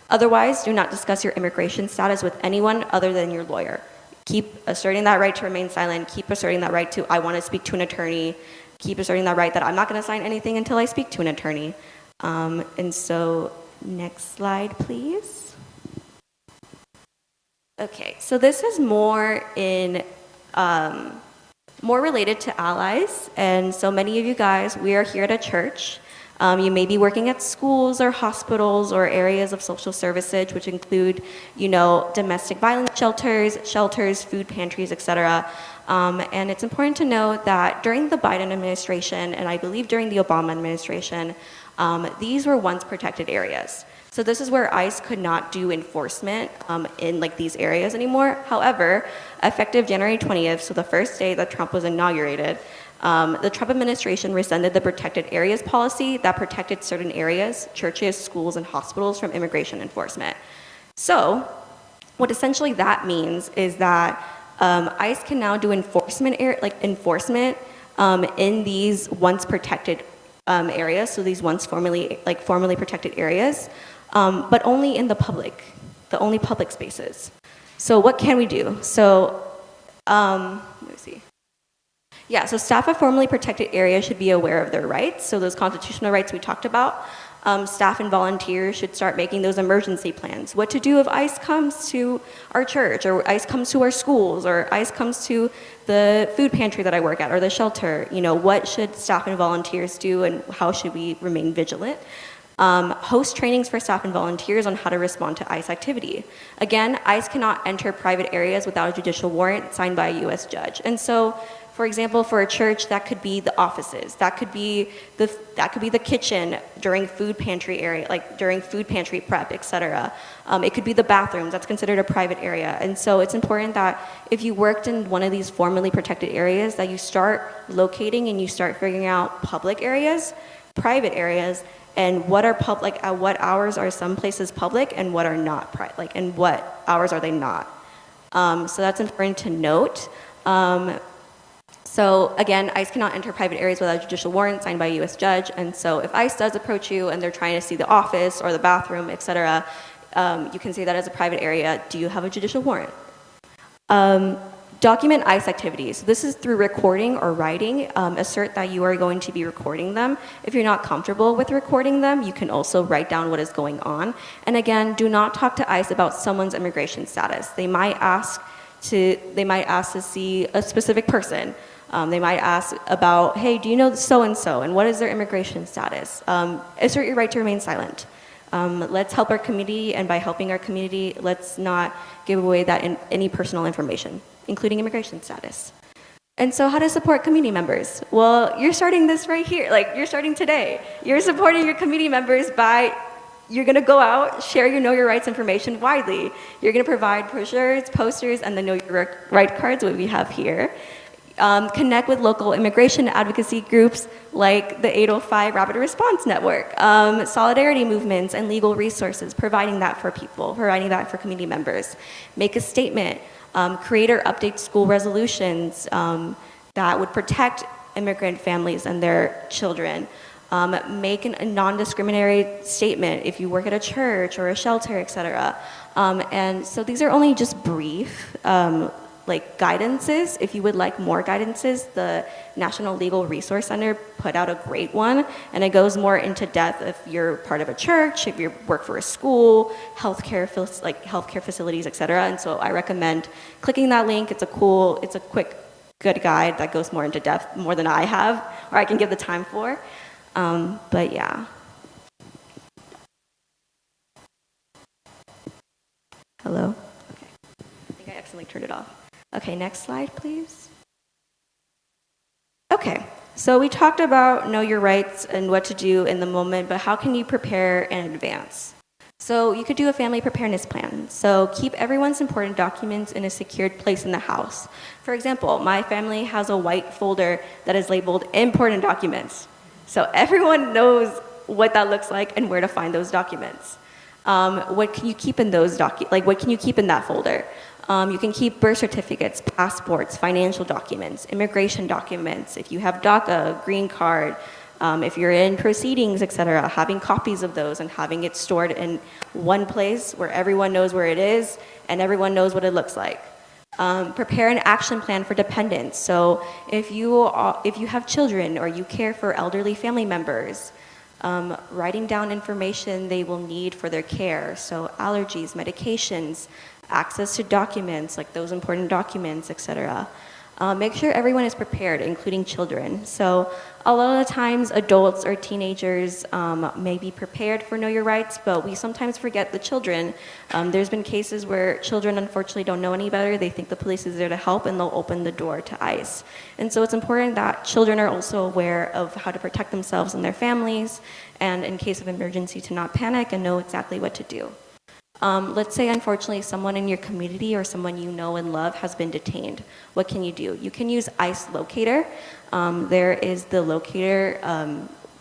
Otherwise, do not discuss your immigration status with anyone other than your lawyer. Keep asserting that right to remain silent. Keep asserting that right to, I want to speak to an attorney. Keep asserting that right that I'm not going to sign anything until I speak to an attorney. And so, next slide, please. Okay, so this is more related to allies, and so many of you guys, we are here at a church. You may be working at schools or hospitals or areas of social services, which include, domestic violence shelters, food pantries, etc. And it's important to note that during the Biden administration, and I believe during the Obama administration, these were once protected areas. So this is where ICE could not do enforcement in these areas anymore. However, effective January 20th, so the first day that Trump was inaugurated, the Trump administration rescinded the protected areas policy that protected certain areas, churches, schools, and hospitals from immigration enforcement. So what essentially that means is that ICE can now do enforcement in these once protected areas, so these once formerly protected areas, but only in the only public spaces. So what can we do? So let me see. Yeah, so staff of formerly protected areas should be aware of their rights. So those constitutional rights we talked about. Staff and volunteers should start making those emergency plans. What to do if ICE comes to our church, or ICE comes to our schools, or ICE comes to the food pantry that I work at, or the shelter. What should staff and volunteers do, and how should we remain vigilant? Host trainings for staff and volunteers on how to respond to ICE activity. Again, ICE cannot enter private areas without a judicial warrant signed by a U.S. judge. And so, for example, for a church, that could be the offices, that could be the kitchen during food pantry area, during food pantry prep, etc. It could be the bathrooms. That's considered a private area. And so it's important that if you worked in one of these formerly protected areas, that you start locating and you start figuring out public areas, private areas, and what are public, at what hours are some places public and what are not private, and what hours are they not. So that's important to note. So again, ICE cannot enter private areas without a judicial warrant signed by a U.S. judge. And so if ICE does approach you and they're trying to see the office or the bathroom, etc., you can say that as a private area. Do you have a judicial warrant? Document ICE activities. This is through recording or writing. Assert that you are going to be recording them. If you're not comfortable with recording them, you can also write down what is going on. And again, do not talk to ICE about someone's immigration status. They might ask to see a specific person. They might ask about, hey, do you know so-and-so, and what is their immigration status? Assert your right to remain silent. Let's help our community, and by helping our community, let's not give away any personal information, including immigration status. And so how to support community members? Well, you're starting this right here, you're starting today. You're supporting your community members you're gonna go out, share your Know Your Rights information widely. You're gonna provide brochures, posters, and the Know Your Right cards, what we have here. Connect with local immigration advocacy groups like the 805 Rapid Response Network, solidarity movements, and legal resources, providing that for people, providing that for community members. Make a statement, create or update school resolutions that would protect immigrant families and their children. Make a non-discriminatory statement if you work at a church or a shelter, etc. And so these are only just brief guidances. If you would like more guidances, the National Legal Resource Center put out a great one, and it goes more into depth if you're part of a church, if you work for a school, healthcare facilities, etc. And so I recommend clicking that link. It's a quick, good guide that goes more into depth, more than I have, or I can give the time for. But yeah. Hello? Okay. I think I accidentally turned it off. Okay, next slide, please. Okay, so we talked about know your rights and what to do in the moment, but how can you prepare in advance? So you could do a family preparedness plan. So keep everyone's important documents in a secured place in the house. For example, my family has a white folder that is labeled important documents. So everyone knows what that looks like and where to find those documents. What can you keep in those what can you keep in that folder? You can keep birth certificates, passports, financial documents, immigration documents. If you have DACA, green card, if you're in proceedings, etc., having copies of those and having it stored in one place where everyone knows where it is and everyone knows what it looks like. Prepare an action plan for dependents. So if you have children or you care for elderly family members, writing down information they will need for their care. So allergies, medications, access to documents, like those important documents, etc. Make sure everyone is prepared, including children. So a lot of the times adults or teenagers may be prepared for Know Your Rights, but we sometimes forget the children. There's been cases where children unfortunately don't know any better. They think the police is there to help and they'll open the door to ICE. And so it's important that children are also aware of how to protect themselves and their families, and in case of emergency to not panic and know exactly what to do. Let's say, unfortunately, someone in your community or someone you know and love has been detained. What can you do? You can use ICE Locator. There is the Locator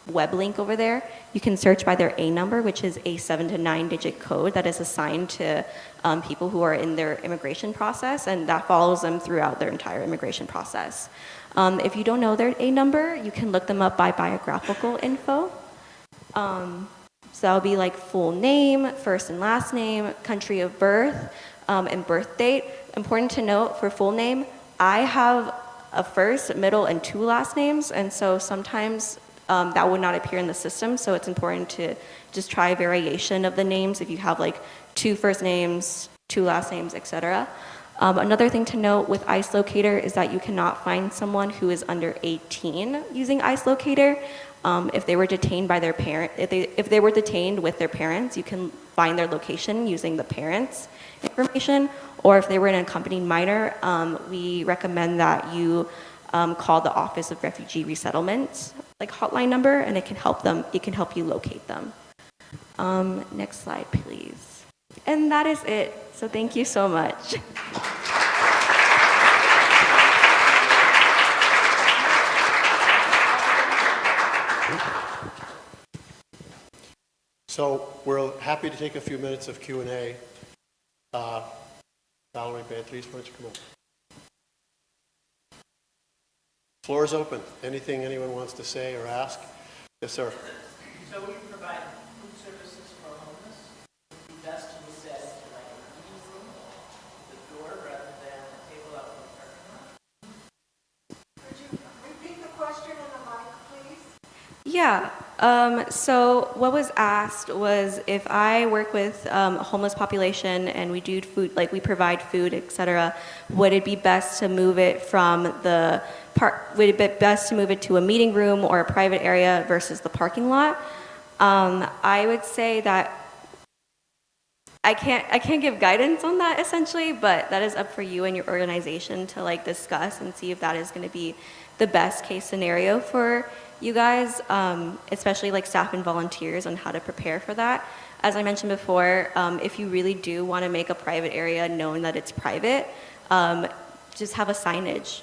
web link over there. You can search by their A number, which is a 7 to 9-digit code that is assigned to people who are in their immigration process, and that follows them throughout their entire immigration process. If you don't know their A number, you can look them up by biographical info. So that'll be like full name, first and last name, country of birth, and birth date. Important to note for full name, I have a first, middle, and 2 last names, and so sometimes that would not appear in the system, so it's important to just try a variation of the names if you have like 2 first names, 2 last names, etc. Another thing to note with ICE Locator is that you cannot find someone who is under 18 using ICE Locator. If they were detained by their parent, if they were detained with their parents, you can find their location using the parents' information. Or if they were an accompanied minor, we recommend that you call the Office of Refugee Resettlement, like hotline number, and it can help them. It can help you locate them. Next slide, please. And that is it. So thank you so much. So we're happy to take a few minutes of Q&A. Valerie, Beatriz, why don't you come on? Floor is open. Anything anyone wants to say or ask? Yes, sir. So we provide food services for homeless. It would be best to look at it like a meeting room, the door rather than a table out in the parking lot. Could you repeat the question in the mic, please? Yeah. So what was asked was if I work with a homeless population and we do food, like we provide food, etc., would it be best to move it from the would it be best to move it to a meeting room or a private area versus the parking lot? I would say that I can't give guidance on that essentially, but that is up for you and your organization to like discuss and see if that is going to be the best case scenario for you guys, especially like staff and volunteers, on how to prepare for that. As I mentioned before, if you really do want to make a private area known that it's private, just have a signage.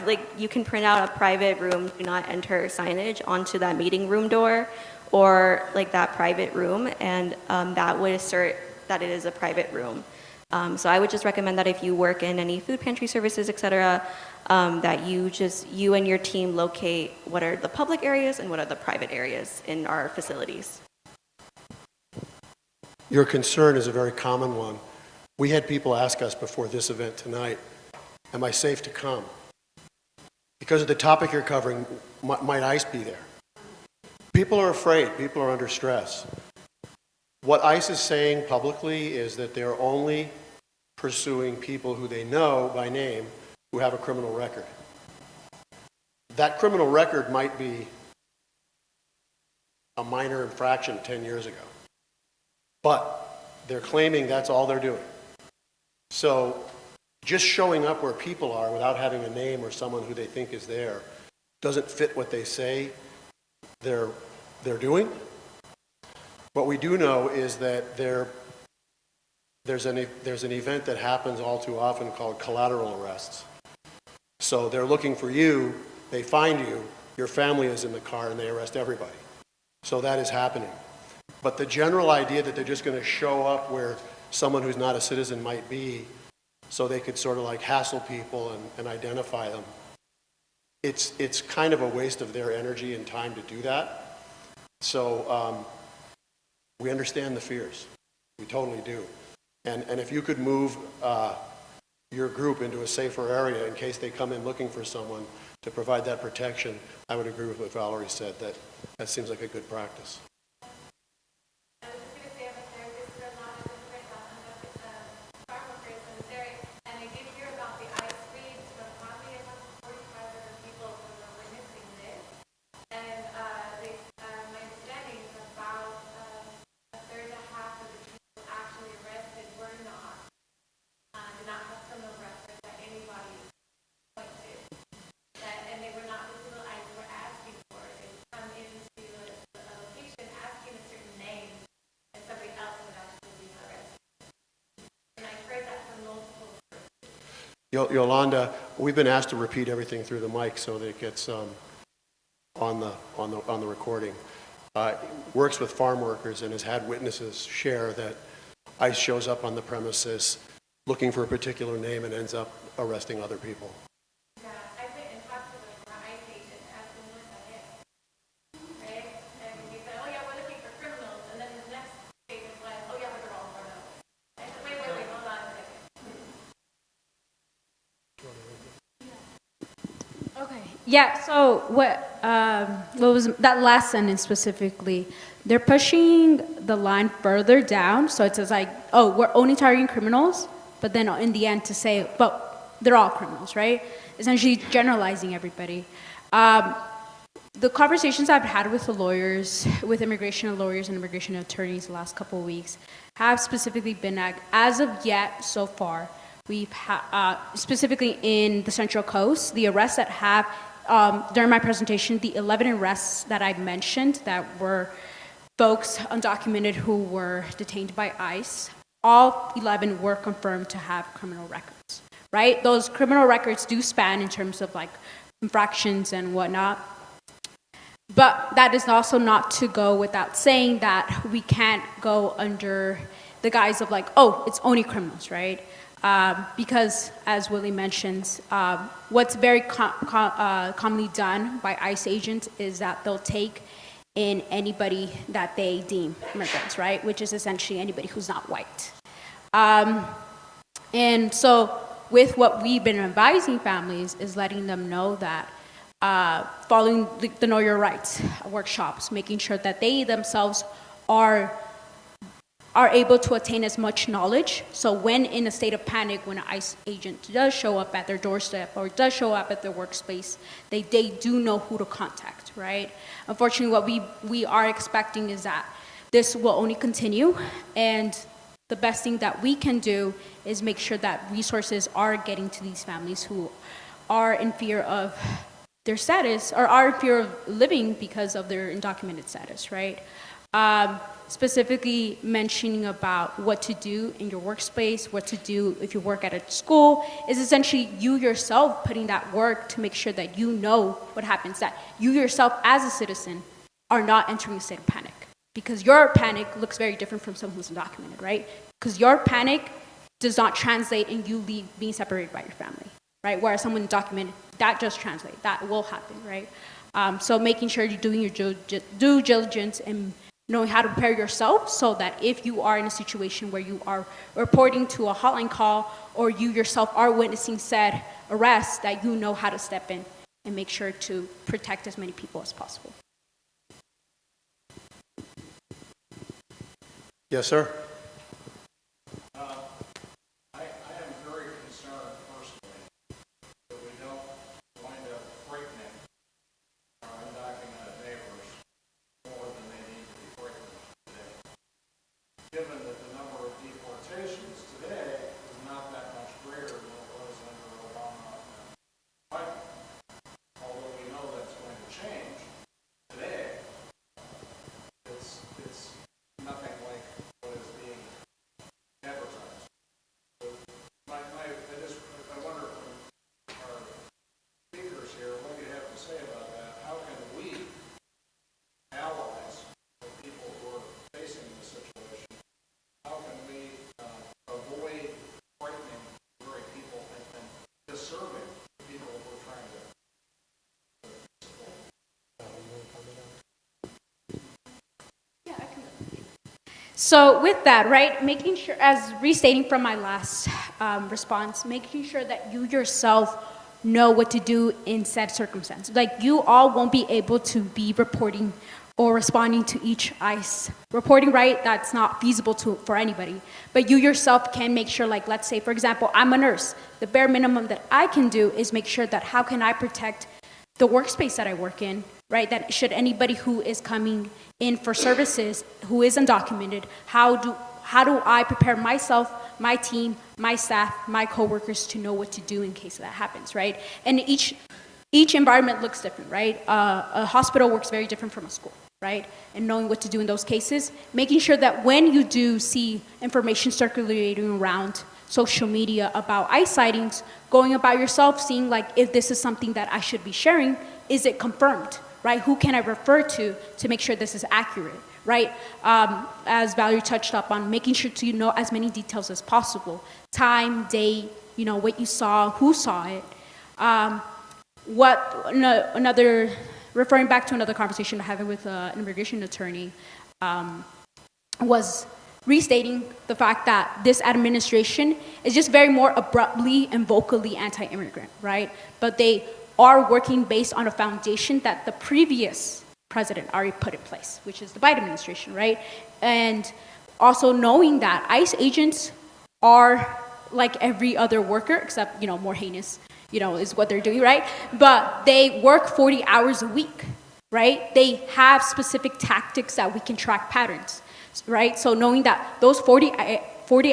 Like you can print out a private room, do not enter signage onto that meeting room door or like that private room, and that would assert that it is a private room. So I would just recommend that if you work in any food pantry services, etc., that you and your team locate what are the public areas and what are the private areas in our facilities. Your concern is a very common one. We had people ask us before this event tonight, am I safe to come? Because of the topic you're covering, might ICE be there? People are afraid, people are under stress. What ICE is saying publicly is that they're only pursuing people who they know by name who have a criminal record. That criminal record might be a minor infraction 10 years ago, but they're claiming that's all they're doing. So just showing up where people are without having a name or someone who they think is there doesn't fit what they say they're doing. What we do know is that there's an event that happens all too often called collateral arrests. So they're looking for you, they find you, your family is in the car, and they arrest everybody. So that is happening. But the general idea that they're just going to show up where someone who's not a citizen might be, so they could sort of like hassle people and identify them, it's kind of a waste of their energy and time to do that. So we understand the fears. We totally do. And if you could move your group into a safer area in case they come in looking for someone to provide that protection, I would agree with what Valerie said, that seems like a good practice. Yolanda, we've been asked to repeat everything through the mic so that it gets on the recording. Works with farm workers and has had witnesses share that ICE shows up on the premises looking for a particular name and ends up arresting other people. Yeah, so what was that last sentence specifically? They're pushing the line further down, so it says like, oh, we're only targeting criminals, but then in the end to say, but they're all criminals, right? Essentially generalizing everybody. The conversations I've had with the lawyers, with immigration lawyers and immigration attorneys the last couple of weeks have specifically been, as of yet, so far, we've specifically in the Central Coast, the arrests that have, during my presentation, the 11 arrests that I mentioned that were folks undocumented who were detained by ICE, all 11 were confirmed to have criminal records, right? Those criminal records do span in terms of like infractions and whatnot. But that is also not to go without saying that we can't go under the guise of like, oh, it's only criminals, right? Because, as Willie mentions, what's very commonly done by ICE agents is that they'll take in anybody that they deem immigrants, right? Which is essentially anybody who's not white. And so with what we've been advising families is letting them know that following the Know Your Rights workshops, making sure that they themselves are able to attain as much knowledge. So when in a state of panic, when an ICE agent does show up at their doorstep or does show up at their workspace, they do know who to contact, right? Unfortunately, what we are expecting is that this will only continue, and the best thing that we can do is make sure that resources are getting to these families who are in fear of their status or are in fear of living because of their undocumented status, right? Specifically mentioning about what to do in your workspace, what to do if you work at a school, is essentially you yourself putting that work to make sure that you know what happens, that you yourself as a citizen are not entering a state of panic. Because your panic looks very different from someone who's undocumented, right? Because your panic does not translate in you being separated by your family, right? Whereas someone undocumented, that does translate, that will happen, right? So making sure you're doing your due diligence and knowing how to prepare yourself so that if you are in a situation where you are reporting to a hotline call or you yourself are witnessing said arrest, that you know how to step in and make sure to protect as many people as possible. Yes, sir. I am very concerned personally that we don't wind up frightening our undocumented neighbors more than they need to be frightened today. Given that the number of deportations today is not that much greater than it was under Obama and Biden. Although we know that's going to change, today it's nothing like what is being So with that, right, making sure, as restating from my last response, making sure that you yourself know what to do in said circumstance. Like, you all won't be able to be reporting or responding to each ICE reporting, right? That's not feasible for anybody. But you yourself can make sure, like, let's say, for example, I'm a nurse. The bare minimum that I can do is make sure that how can I protect the workspace that I work in, right? That should anybody who is coming in for services who is undocumented, how do I prepare myself, my team, my staff, my coworkers to know what to do in case that happens, right? And each environment looks different, right? A hospital works very different from a school, right? And knowing what to do in those cases, making sure that when you do see information circulating around social media about ICE sightings, going about yourself, seeing like if this is something that I should be sharing, is it confirmed, right? Who can I refer to make sure this is accurate, right? As Valerie touched up on, making sure to know as many details as possible. Time, date, what you saw, who saw it. Referring back to another conversation I had with an immigration attorney, was restating the fact that this administration is just very more abruptly and vocally anti-immigrant, right? But they are working based on a foundation that the previous president already put in place, which is the Biden administration, right? And also knowing that ICE agents are like every other worker, except, more heinous, is what they're doing, right? But they work 40 hours a week, right? They have specific tactics that we can track patterns, right? So knowing that those 40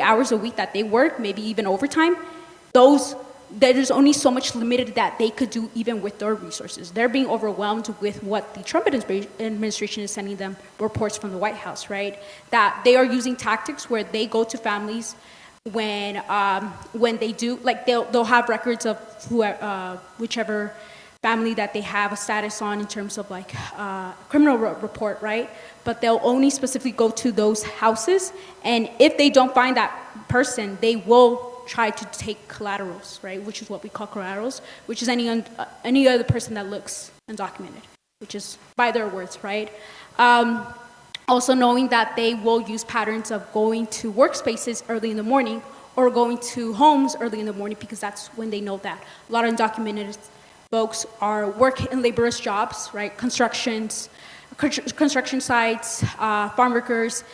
hours a week that they work, maybe even overtime, there's only so much limited that they could do even with their resources. They're being overwhelmed with what the Trump administration is sending them reports from the White House, right? That they are using tactics where they go to families when they do, like they'll have records of whichever family that they have a status on in terms of like criminal report, right? But they'll only specifically go to those houses, and if they don't find that person, they will try to take collaterals, right? Which is what we call collaterals, which is any other person that looks undocumented, which is by their words, right? Also knowing that they will use patterns of going to workspaces early in the morning or going to homes early in the morning, because that's when they know that a lot of undocumented folks work in laborious jobs, right? Construction sites, farm workers.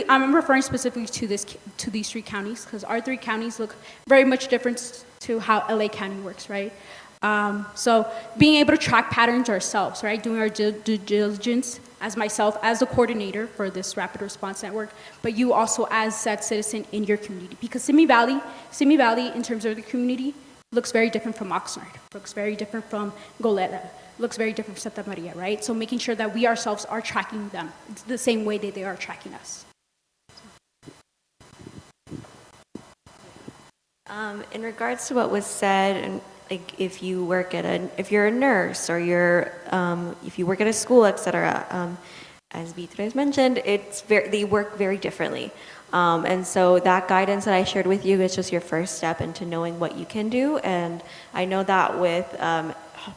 I'm referring specifically to these three counties, because our three counties look very much different to how LA County works, right? So being able to track patterns ourselves, right? Doing our due diligence, as myself, as a coordinator for this rapid response network, but you also as said citizen in your community. Because Simi Valley, in terms of the community, looks very different from Oxnard, looks very different from Goleta, looks very different from Santa Maria, right? So making sure that we ourselves are tracking them the same way that they are tracking us. In regards to what was said, and like if you're a nurse or if you work at a school, etc., as Beatriz mentioned, they work very differently. And so that guidance that I shared with you is just your first step into knowing what you can do. And I know that with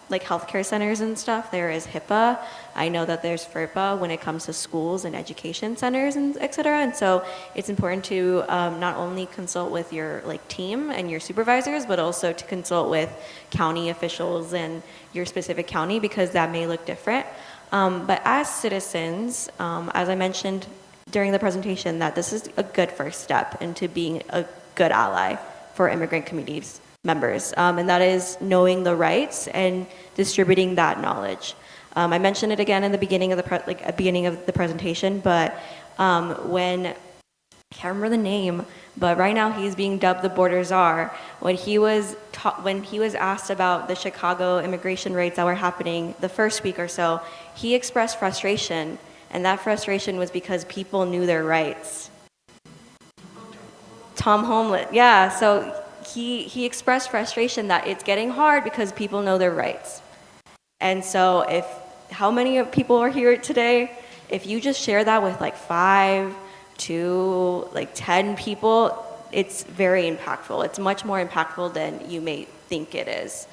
like healthcare centers and stuff, there is HIPAA. I know that there's FERPA when it comes to schools and education centers and et cetera. And so it's important to not only consult with your team and your supervisors, but also to consult with county officials in your specific county, because that may look different. But as citizens, as I mentioned during the presentation, that this is a good first step into being a good ally for immigrant communities members, and that is knowing the rights and distributing that knowledge. I mentioned it again in the beginning of the presentation, but when I can't remember the name, but right now he's being dubbed the border czar. When he was asked about the Chicago immigration raids that were happening the first week or so, he expressed frustration, and that frustration was because people knew their rights. Tom Homeland, yeah. So he expressed frustration that it's getting hard because people know their rights. And so how many people are here today? If you just share that with 5 to 10 people, it's very impactful. It's much more impactful than you may think it is.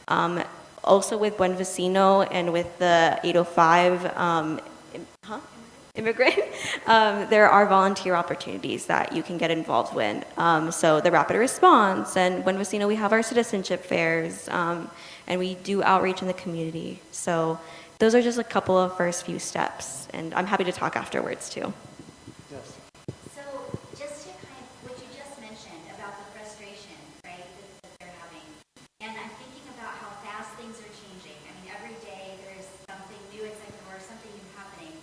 Also with Buen Vecino and with the 805, Immigrant, there are volunteer opportunities that you can get involved with. So the rapid response, and when we have our citizenship fairs, and we do outreach in the community. So those are just a couple of first few steps, and I'm happy to talk afterwards too. Yes. So just to kind of what you just mentioned about the frustration, right, that they're having, and I'm thinking about how fast things are changing. I mean, every day there's something new or something new happening.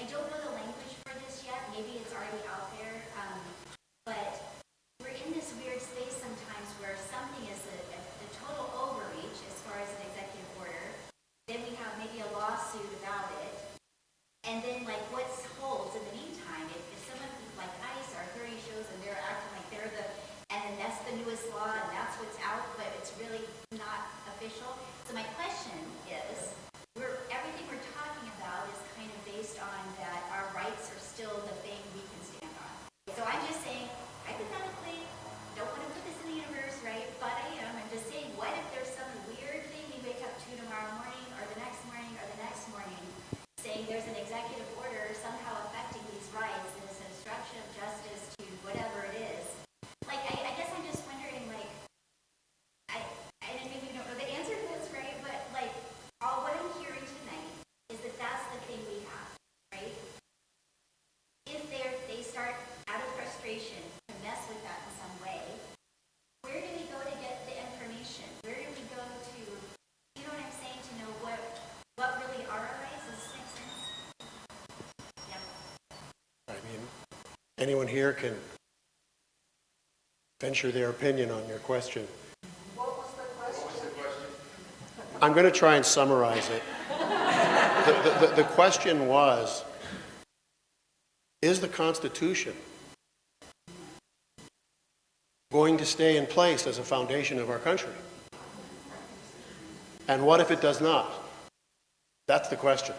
I don't know the language for this yet. Maybe it's already out there, but we're in this weird space sometimes where something is a total overreach as far as an executive order. Then we have maybe a lawsuit about it. And then, like, what holds in the meantime? If someone like ICE or 30 shows and they're acting like they're and then that's the newest law and that's what's out, but it's really not official. So my question is, everything we're talking about is kind of based on that our rights are still the thing we can stand on. So I'm just saying, hypothetically, don't want to put this in the universe, right? But I'm just saying, what if there's some weird thing we wake up to tomorrow morning or the next morning or the next morning saying there's an executive order somehow affecting these rights and it's an obstruction of justice to whatever it is. Like, I guess I'm just wondering, like, and maybe you don't know the answer to this, right? But, like, all what I'm hearing tonight is that that's the thing we have, right? If they start out of frustration to mess with that in some way, where do we go to get the information? Where do we go to, you know what I'm saying, to know what really are our rights? Does this make sense? Yeah. I mean, anyone here can venture their opinion on your question. What was the question? I'm going to try and summarize it. The question was, is the Constitution going to stay in place as a foundation of our country? And what if it does not? That's the question.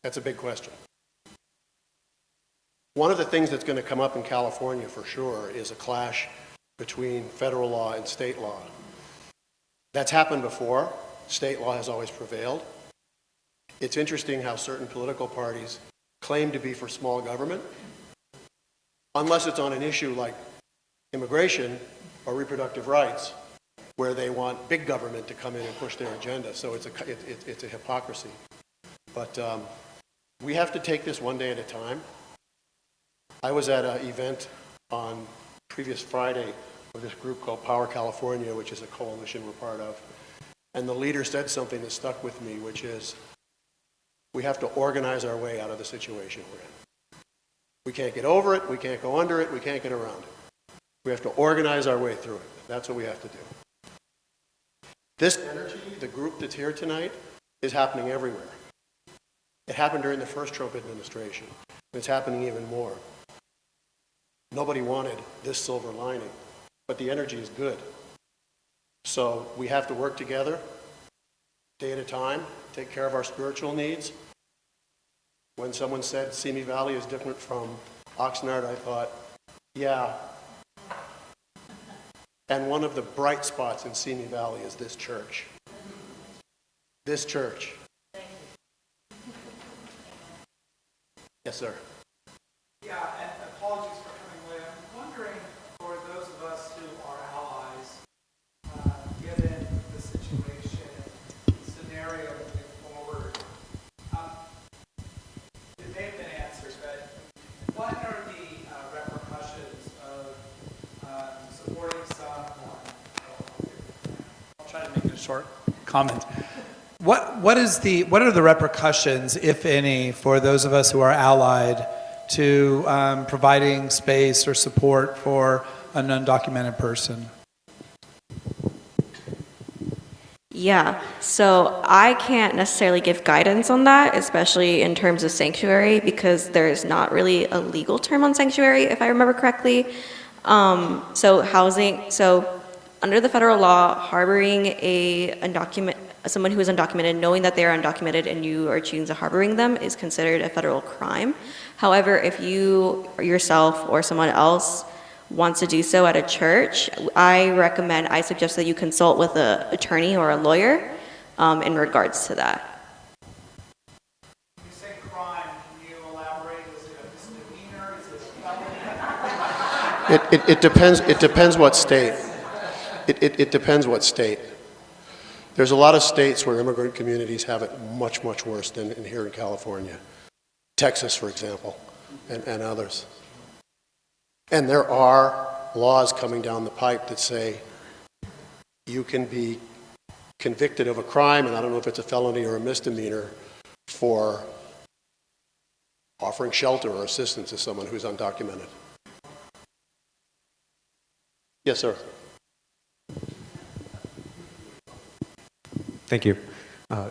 That's a big question. One of the things that's going to come up in California for sure is a clash between federal law and state law. That's happened before. State law has always prevailed. It's interesting how certain political parties claim to be for small government, unless it's on an issue like immigration or reproductive rights, where they want big government to come in and push their agenda. So it's a hypocrisy. But we have to take this one day at a time. I was at an event on previous Friday of this group called Power California, which is a coalition we're part of. And the leader said something that stuck with me, which is, we have to organize our way out of the situation we're in. We can't get over it, we can't go under it, we can't get around it. We have to organize our way through it. That's what we have to do. This energy, the group that's here tonight, is happening everywhere. It happened during the first Trump administration. It's happening even more. Nobody wanted this silver lining, but the energy is good. So we have to work together, day at a time, take care of our spiritual needs. When someone said Simi Valley is different from Oxnard, I thought, yeah. And one of the bright spots in Simi Valley is this church. This church. Yes, sir. Yeah, and apologies for coming late. I'm wondering, for those of us who are allies, given the situation, scenario moving forward, it may have been answered, but what are the repercussions of supporting someone? I'll try to make it a short comment. What are the repercussions, if any, for those of us who are allied to providing space or support for an undocumented person? Yeah, so I can't necessarily give guidance on that, especially in terms of sanctuary, because there's not really a legal term on sanctuary, if I remember correctly. So under the federal law, harboring someone who is undocumented, knowing that they are undocumented and you are choosing to harboring them, is considered a federal crime. However, if you yourself or someone else wants to do so at a church, I suggest that you consult with an attorney or a lawyer in regards to that. You say crime, can you elaborate? Is It depends what state. It depends what state. There's a lot of states where immigrant communities have it much, much worse than here in California. Texas, for example, and others. And there are laws coming down the pipe that say you can be convicted of a crime, and I don't know if it's a felony or a misdemeanor, for offering shelter or assistance to someone who's undocumented. Yes, sir. Thank you.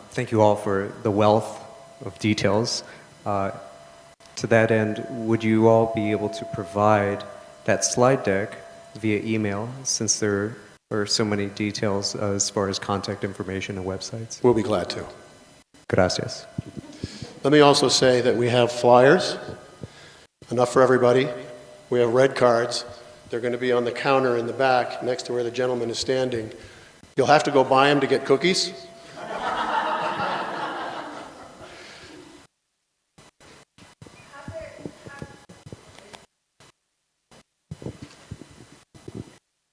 Thank you all for the wealth of details. To that end, would you all be able to provide that slide deck via email, since there are so many details as far as contact information and websites? We'll be glad to. Gracias. Let me also say that we have flyers, enough for everybody. We have red cards. They're going to be on the counter in the back next to where the gentleman is standing. You'll have to go buy them to get cookies.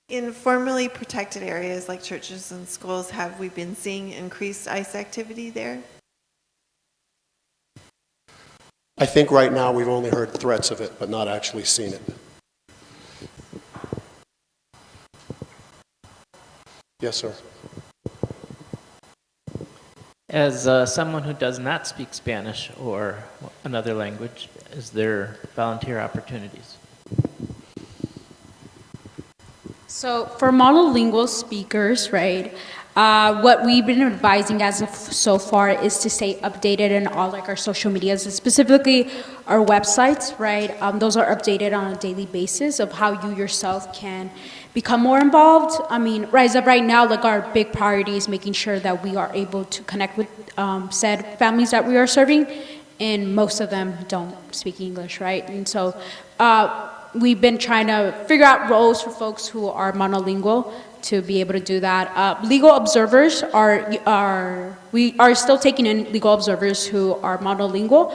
In formerly protected areas like churches and schools, have we been seeing increased ICE activity there? I think right now we've only heard threats of it, but not actually seen it. Yes, sir. As someone who does not speak Spanish or another language, is there volunteer opportunities? So for monolingual speakers, right, what we've been advising as of so far is to stay updated in all like our social medias, and specifically our websites, right? Those are updated on a daily basis of how you yourself can become more involved. I mean, rise up right now, like our big priority is making sure that we are able to connect with said families that we are serving, and most of them don't speak English, right? And so we've been trying to figure out roles for folks who are monolingual to be able to do that. Legal observers we are still taking in legal observers who are monolingual.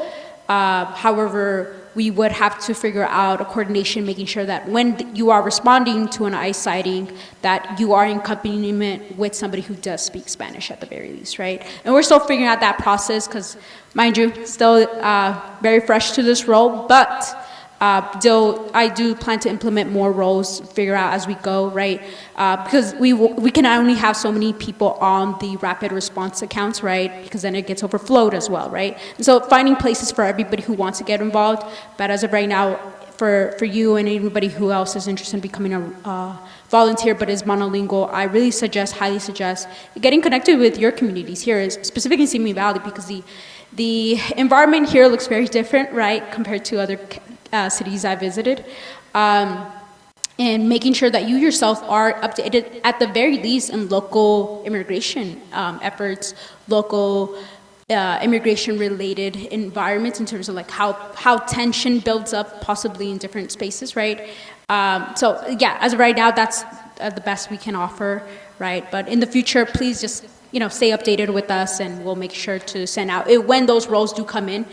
However, we would have to figure out a coordination, making sure that when you are responding to an ICE citing, that you are in accompaniment with somebody who does speak Spanish at the very least, right? And we're still figuring out that process because, mind you, still very fresh to this role, but I do plan to implement more roles, figure out as we go, right? Because we can only have so many people on the rapid response accounts, right? Because then it gets overflowed as well, right? And so finding places for everybody who wants to get involved, but as of right now, for you and anybody who else is interested in becoming a volunteer but is monolingual, I really highly suggest getting connected with your communities here, specifically in Simi Valley, because the environment here looks very different, right, compared to other cities I visited, and making sure that you yourself are updated at the very least in local immigration efforts, local immigration-related environments in terms of like how tension builds up possibly in different spaces, right? So yeah, as of right now, that's the best we can offer, right? But in the future, please just stay updated with us, and we'll make sure to send out when those roles do come in.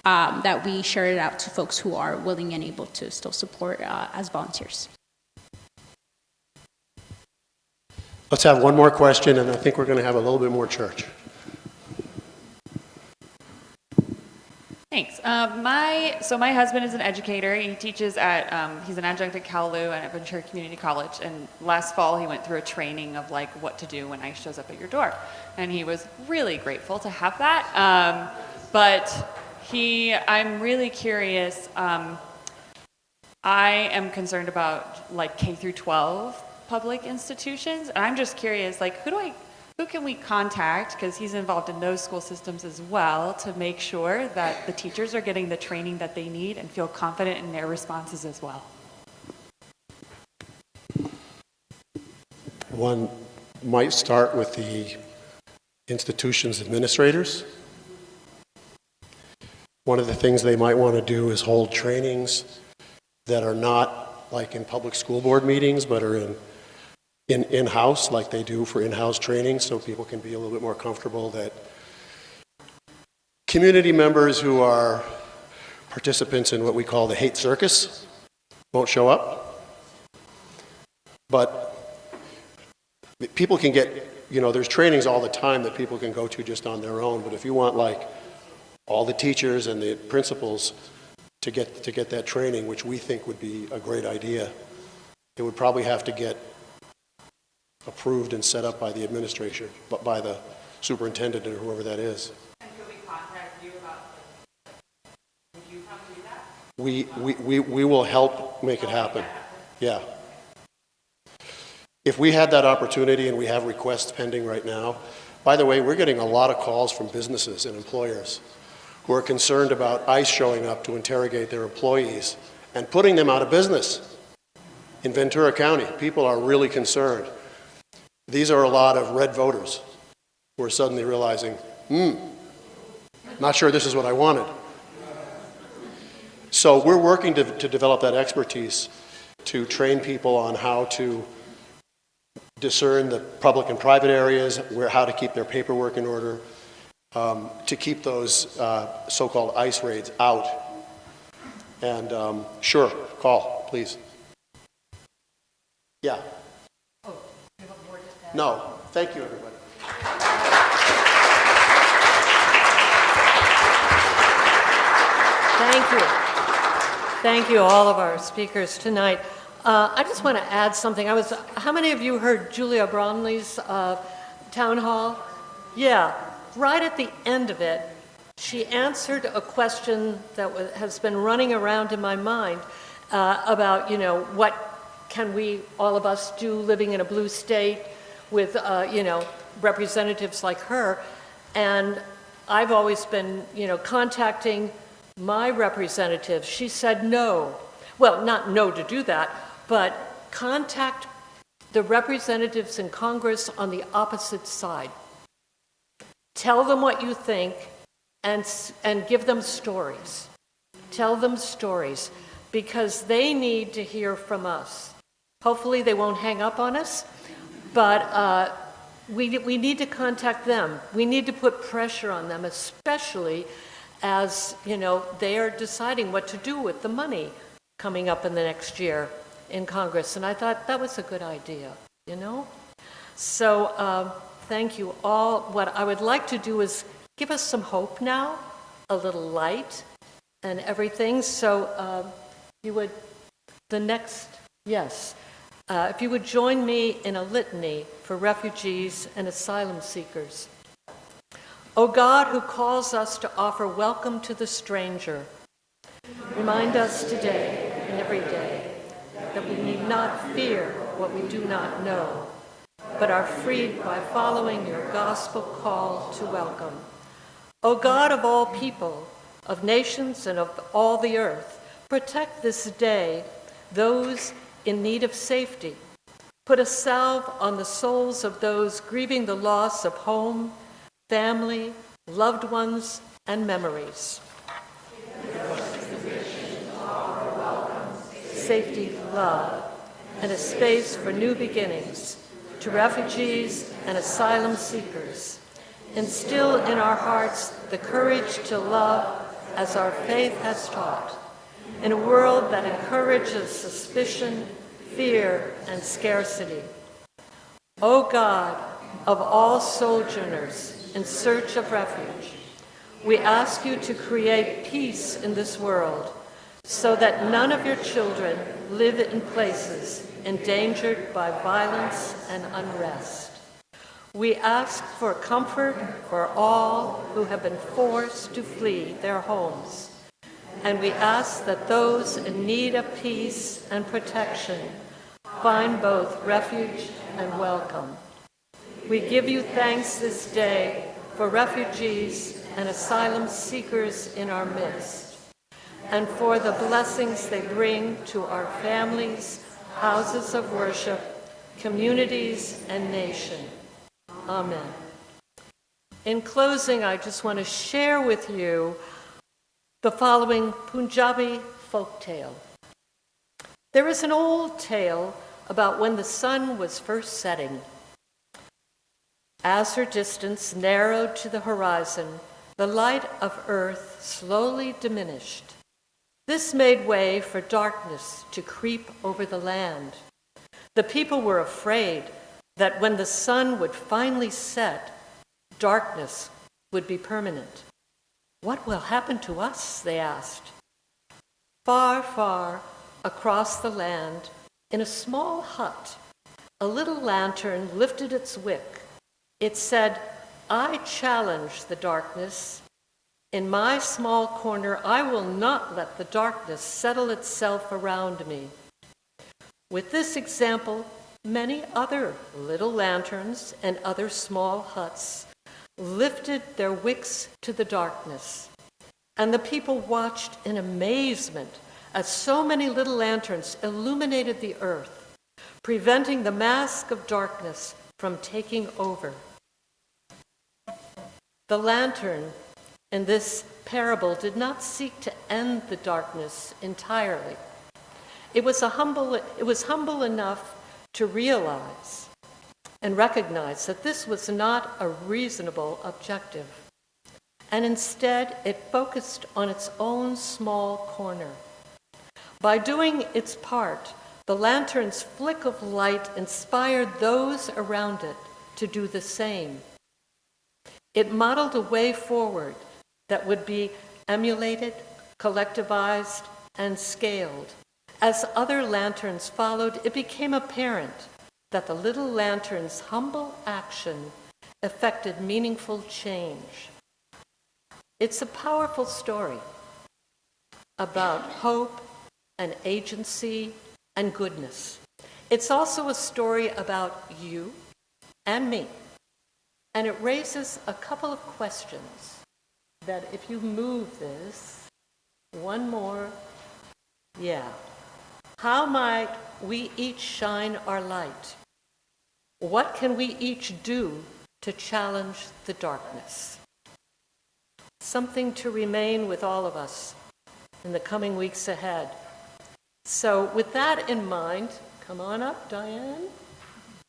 That we share it out to folks who are willing and able to still support as volunteers. Let's have one more question, and I think we're going to have a little bit more church. Thanks. My husband is an educator. He teaches at, he's an adjunct at Kowloon and at Ventura Community College. And last fall, he went through a training of like what to do when ICE shows up at your door. And he was really grateful to have that. I'm really curious. I am concerned about like K through 12 public institutions, and I'm just curious, like who can we contact, because he's involved in those school systems as well, to make sure that the teachers are getting the training that they need and feel confident in their responses as well. One might start with the institution's administrators. One of the things they might want to do is hold trainings that are not like in public school board meetings, but are in-house, like they do for in-house training, so people can be a little bit more comfortable that community members who are participants in what we call the hate circus won't show up. But people can get, there's trainings all the time that people can go to just on their own. But if you want like all the teachers and the principals to get that training, which we think would be a great idea, it would probably have to get approved and set up by the administration, but by the superintendent or whoever that is. And could we contact you about, would you come do that? We will help make it happen. Yeah. If we had that opportunity, and we have requests pending right now, by the way, we're getting a lot of calls from businesses and employers who are concerned about ICE showing up to interrogate their employees and putting them out of business. In Ventura County, people are really concerned. These are a lot of red voters who are suddenly realizing, not sure this is what I wanted. So we're working to develop that expertise to train people on how to discern the public and private areas, how to keep their paperwork in order, to keep those so-called ICE raids out. And sure, call, please. Yeah. Oh, you have more to add? No, thank you, everybody. Thank you. Thank you, all of our speakers tonight. I just want to add something. How many of you heard Julia Bromley's town hall? Yeah, right at the end of it, she answered a question that has been running around in my mind about, what can we, all of us, do living in a blue state with, representatives like her. And I've always been, contacting my representative. She said no. Well, not no to do that, but contact the representatives in Congress on the opposite side. Tell them what you think and give them stories. Tell them stories because they need to hear from us. Hopefully they won't hang up on us, but we need to contact them. We need to put pressure on them, especially as, they are deciding what to do with the money coming up in the next year in Congress. And I thought that was a good idea, So thank you all. What I would like to do is give us some hope now, a little light and everything. So if you would join me in a litany for refugees and asylum seekers. O God, who calls us to offer welcome to the stranger, remind us today and every day that we need not fear what we do not know, but are freed by following your gospel call to welcome. O God of all people, of nations and of all the earth, protect this day those in need of safety. Put a salve on the souls of those grieving the loss of home, family, loved ones, and memories. Safety, love, and a space for new beginnings to refugees and asylum seekers. Instill in our hearts the courage to love as our faith has taught. In a world that encourages suspicion, fear, and scarcity. O God of all sojourners in search of refuge, we ask you to create peace in this world so that none of your children live in places endangered by violence and unrest. We ask for comfort for all who have been forced to flee their homes. And we ask that those in need of peace and protection find both refuge and welcome. We give you thanks this day for refugees and asylum seekers in our midst, and for the blessings they bring to our families, houses of worship, communities, and nation. Amen. In closing, I just want to share with you the following Punjabi folk tale. There is an old tale about when the sun was first setting. As her distance narrowed to the horizon, the light of earth slowly diminished. This made way for darkness to creep over the land. The people were afraid that when the sun would finally set, darkness would be permanent. What will happen to us? They asked. Far, far across the land, in a small hut, a little lantern lifted its wick. It said, I challenge the darkness. In my small corner, I will not let the darkness settle itself around me. With this example, many other little lanterns and other small huts lifted their wicks to the darkness, and the people watched in amazement as so many little lanterns illuminated the earth, preventing the mask of darkness from taking over. The lantern in this parable did not seek to end the darkness entirely. It was humble enough to realize and recognize that this was not a reasonable objective. And instead, it focused on its own small corner. By doing its part, the lantern's flick of light inspired those around it to do the same. It modeled a way forward that would be emulated, collectivized, and scaled. As other lanterns followed, it became apparent that the little lantern's humble action effected meaningful change. It's a powerful story about hope and agency and goodness. It's also a story about you and me. And it raises a couple of questions that if you move this, one more, yeah. How might we each shine our light? What can we each do to challenge the darkness? Something to remain with all of us in the coming weeks ahead. So with that in mind, come on up, Diane.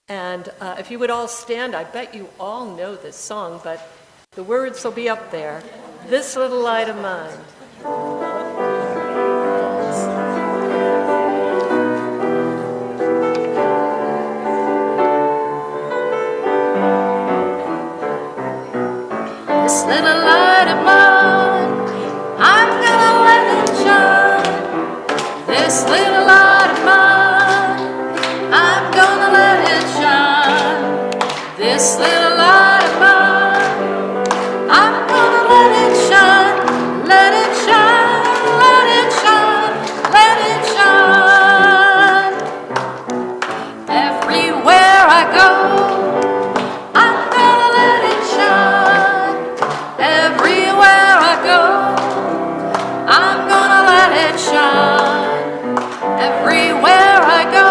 And if you would all stand, I bet you all know this song, but the words will be up there. This little light of mine. This little light of mine, I'm gonna let it shine. This little light of mine, I'm gonna let it shine. This little light of mine, I'm gonna let it shine. Let it shine, let it shine, let it shine. Everywhere I go, I'm gonna let it shine. Everywhere I go, I'm gonna let it shine. Everywhere I go,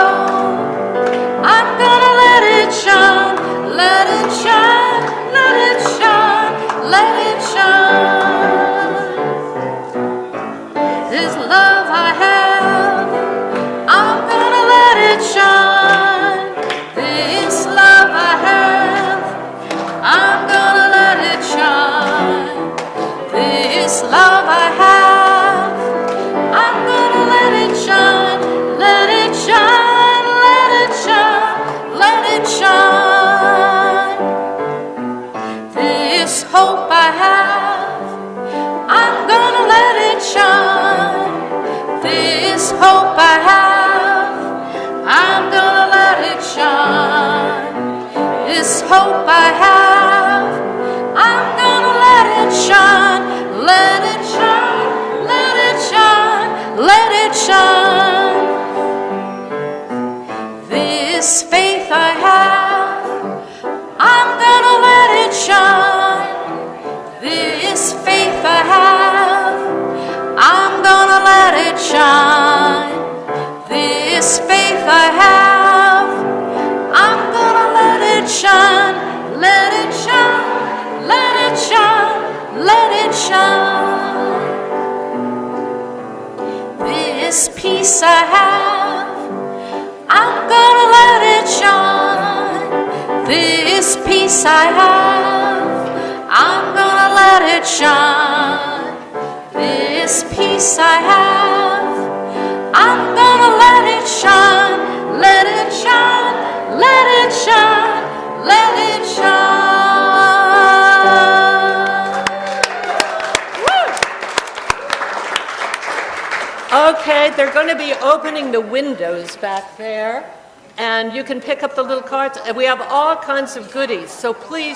I'm gonna let it shine. Let it shine, let it shine, let it shine. This love I have, I'm gonna let it shine. This love I have, I'm gonna let it shine. This love I have, I'm gonna let it shine. Let it shine, let it shine, let it shine. This hope I have, I'm gonna let it shine. This hope I have, I'm gonna let it shine. This hope I have, I'm gonna let it shine. Let it shine, let it shine, let it shine. This faith I have, I'm gonna let it shine. This faith I have, I'm gonna let it shine. This faith I have, I'm gonna let it shine. Let it shine, let it shine, let it shine. This peace I have, I'm gonna let it shine. This peace I have, I'm gonna let it shine. This peace I have, I'm gonna let it shine. let it shine, let it shine, let it shine. Okay, they're going to be opening the windows back there, and you can pick up the little cards. And we have all kinds of goodies, so please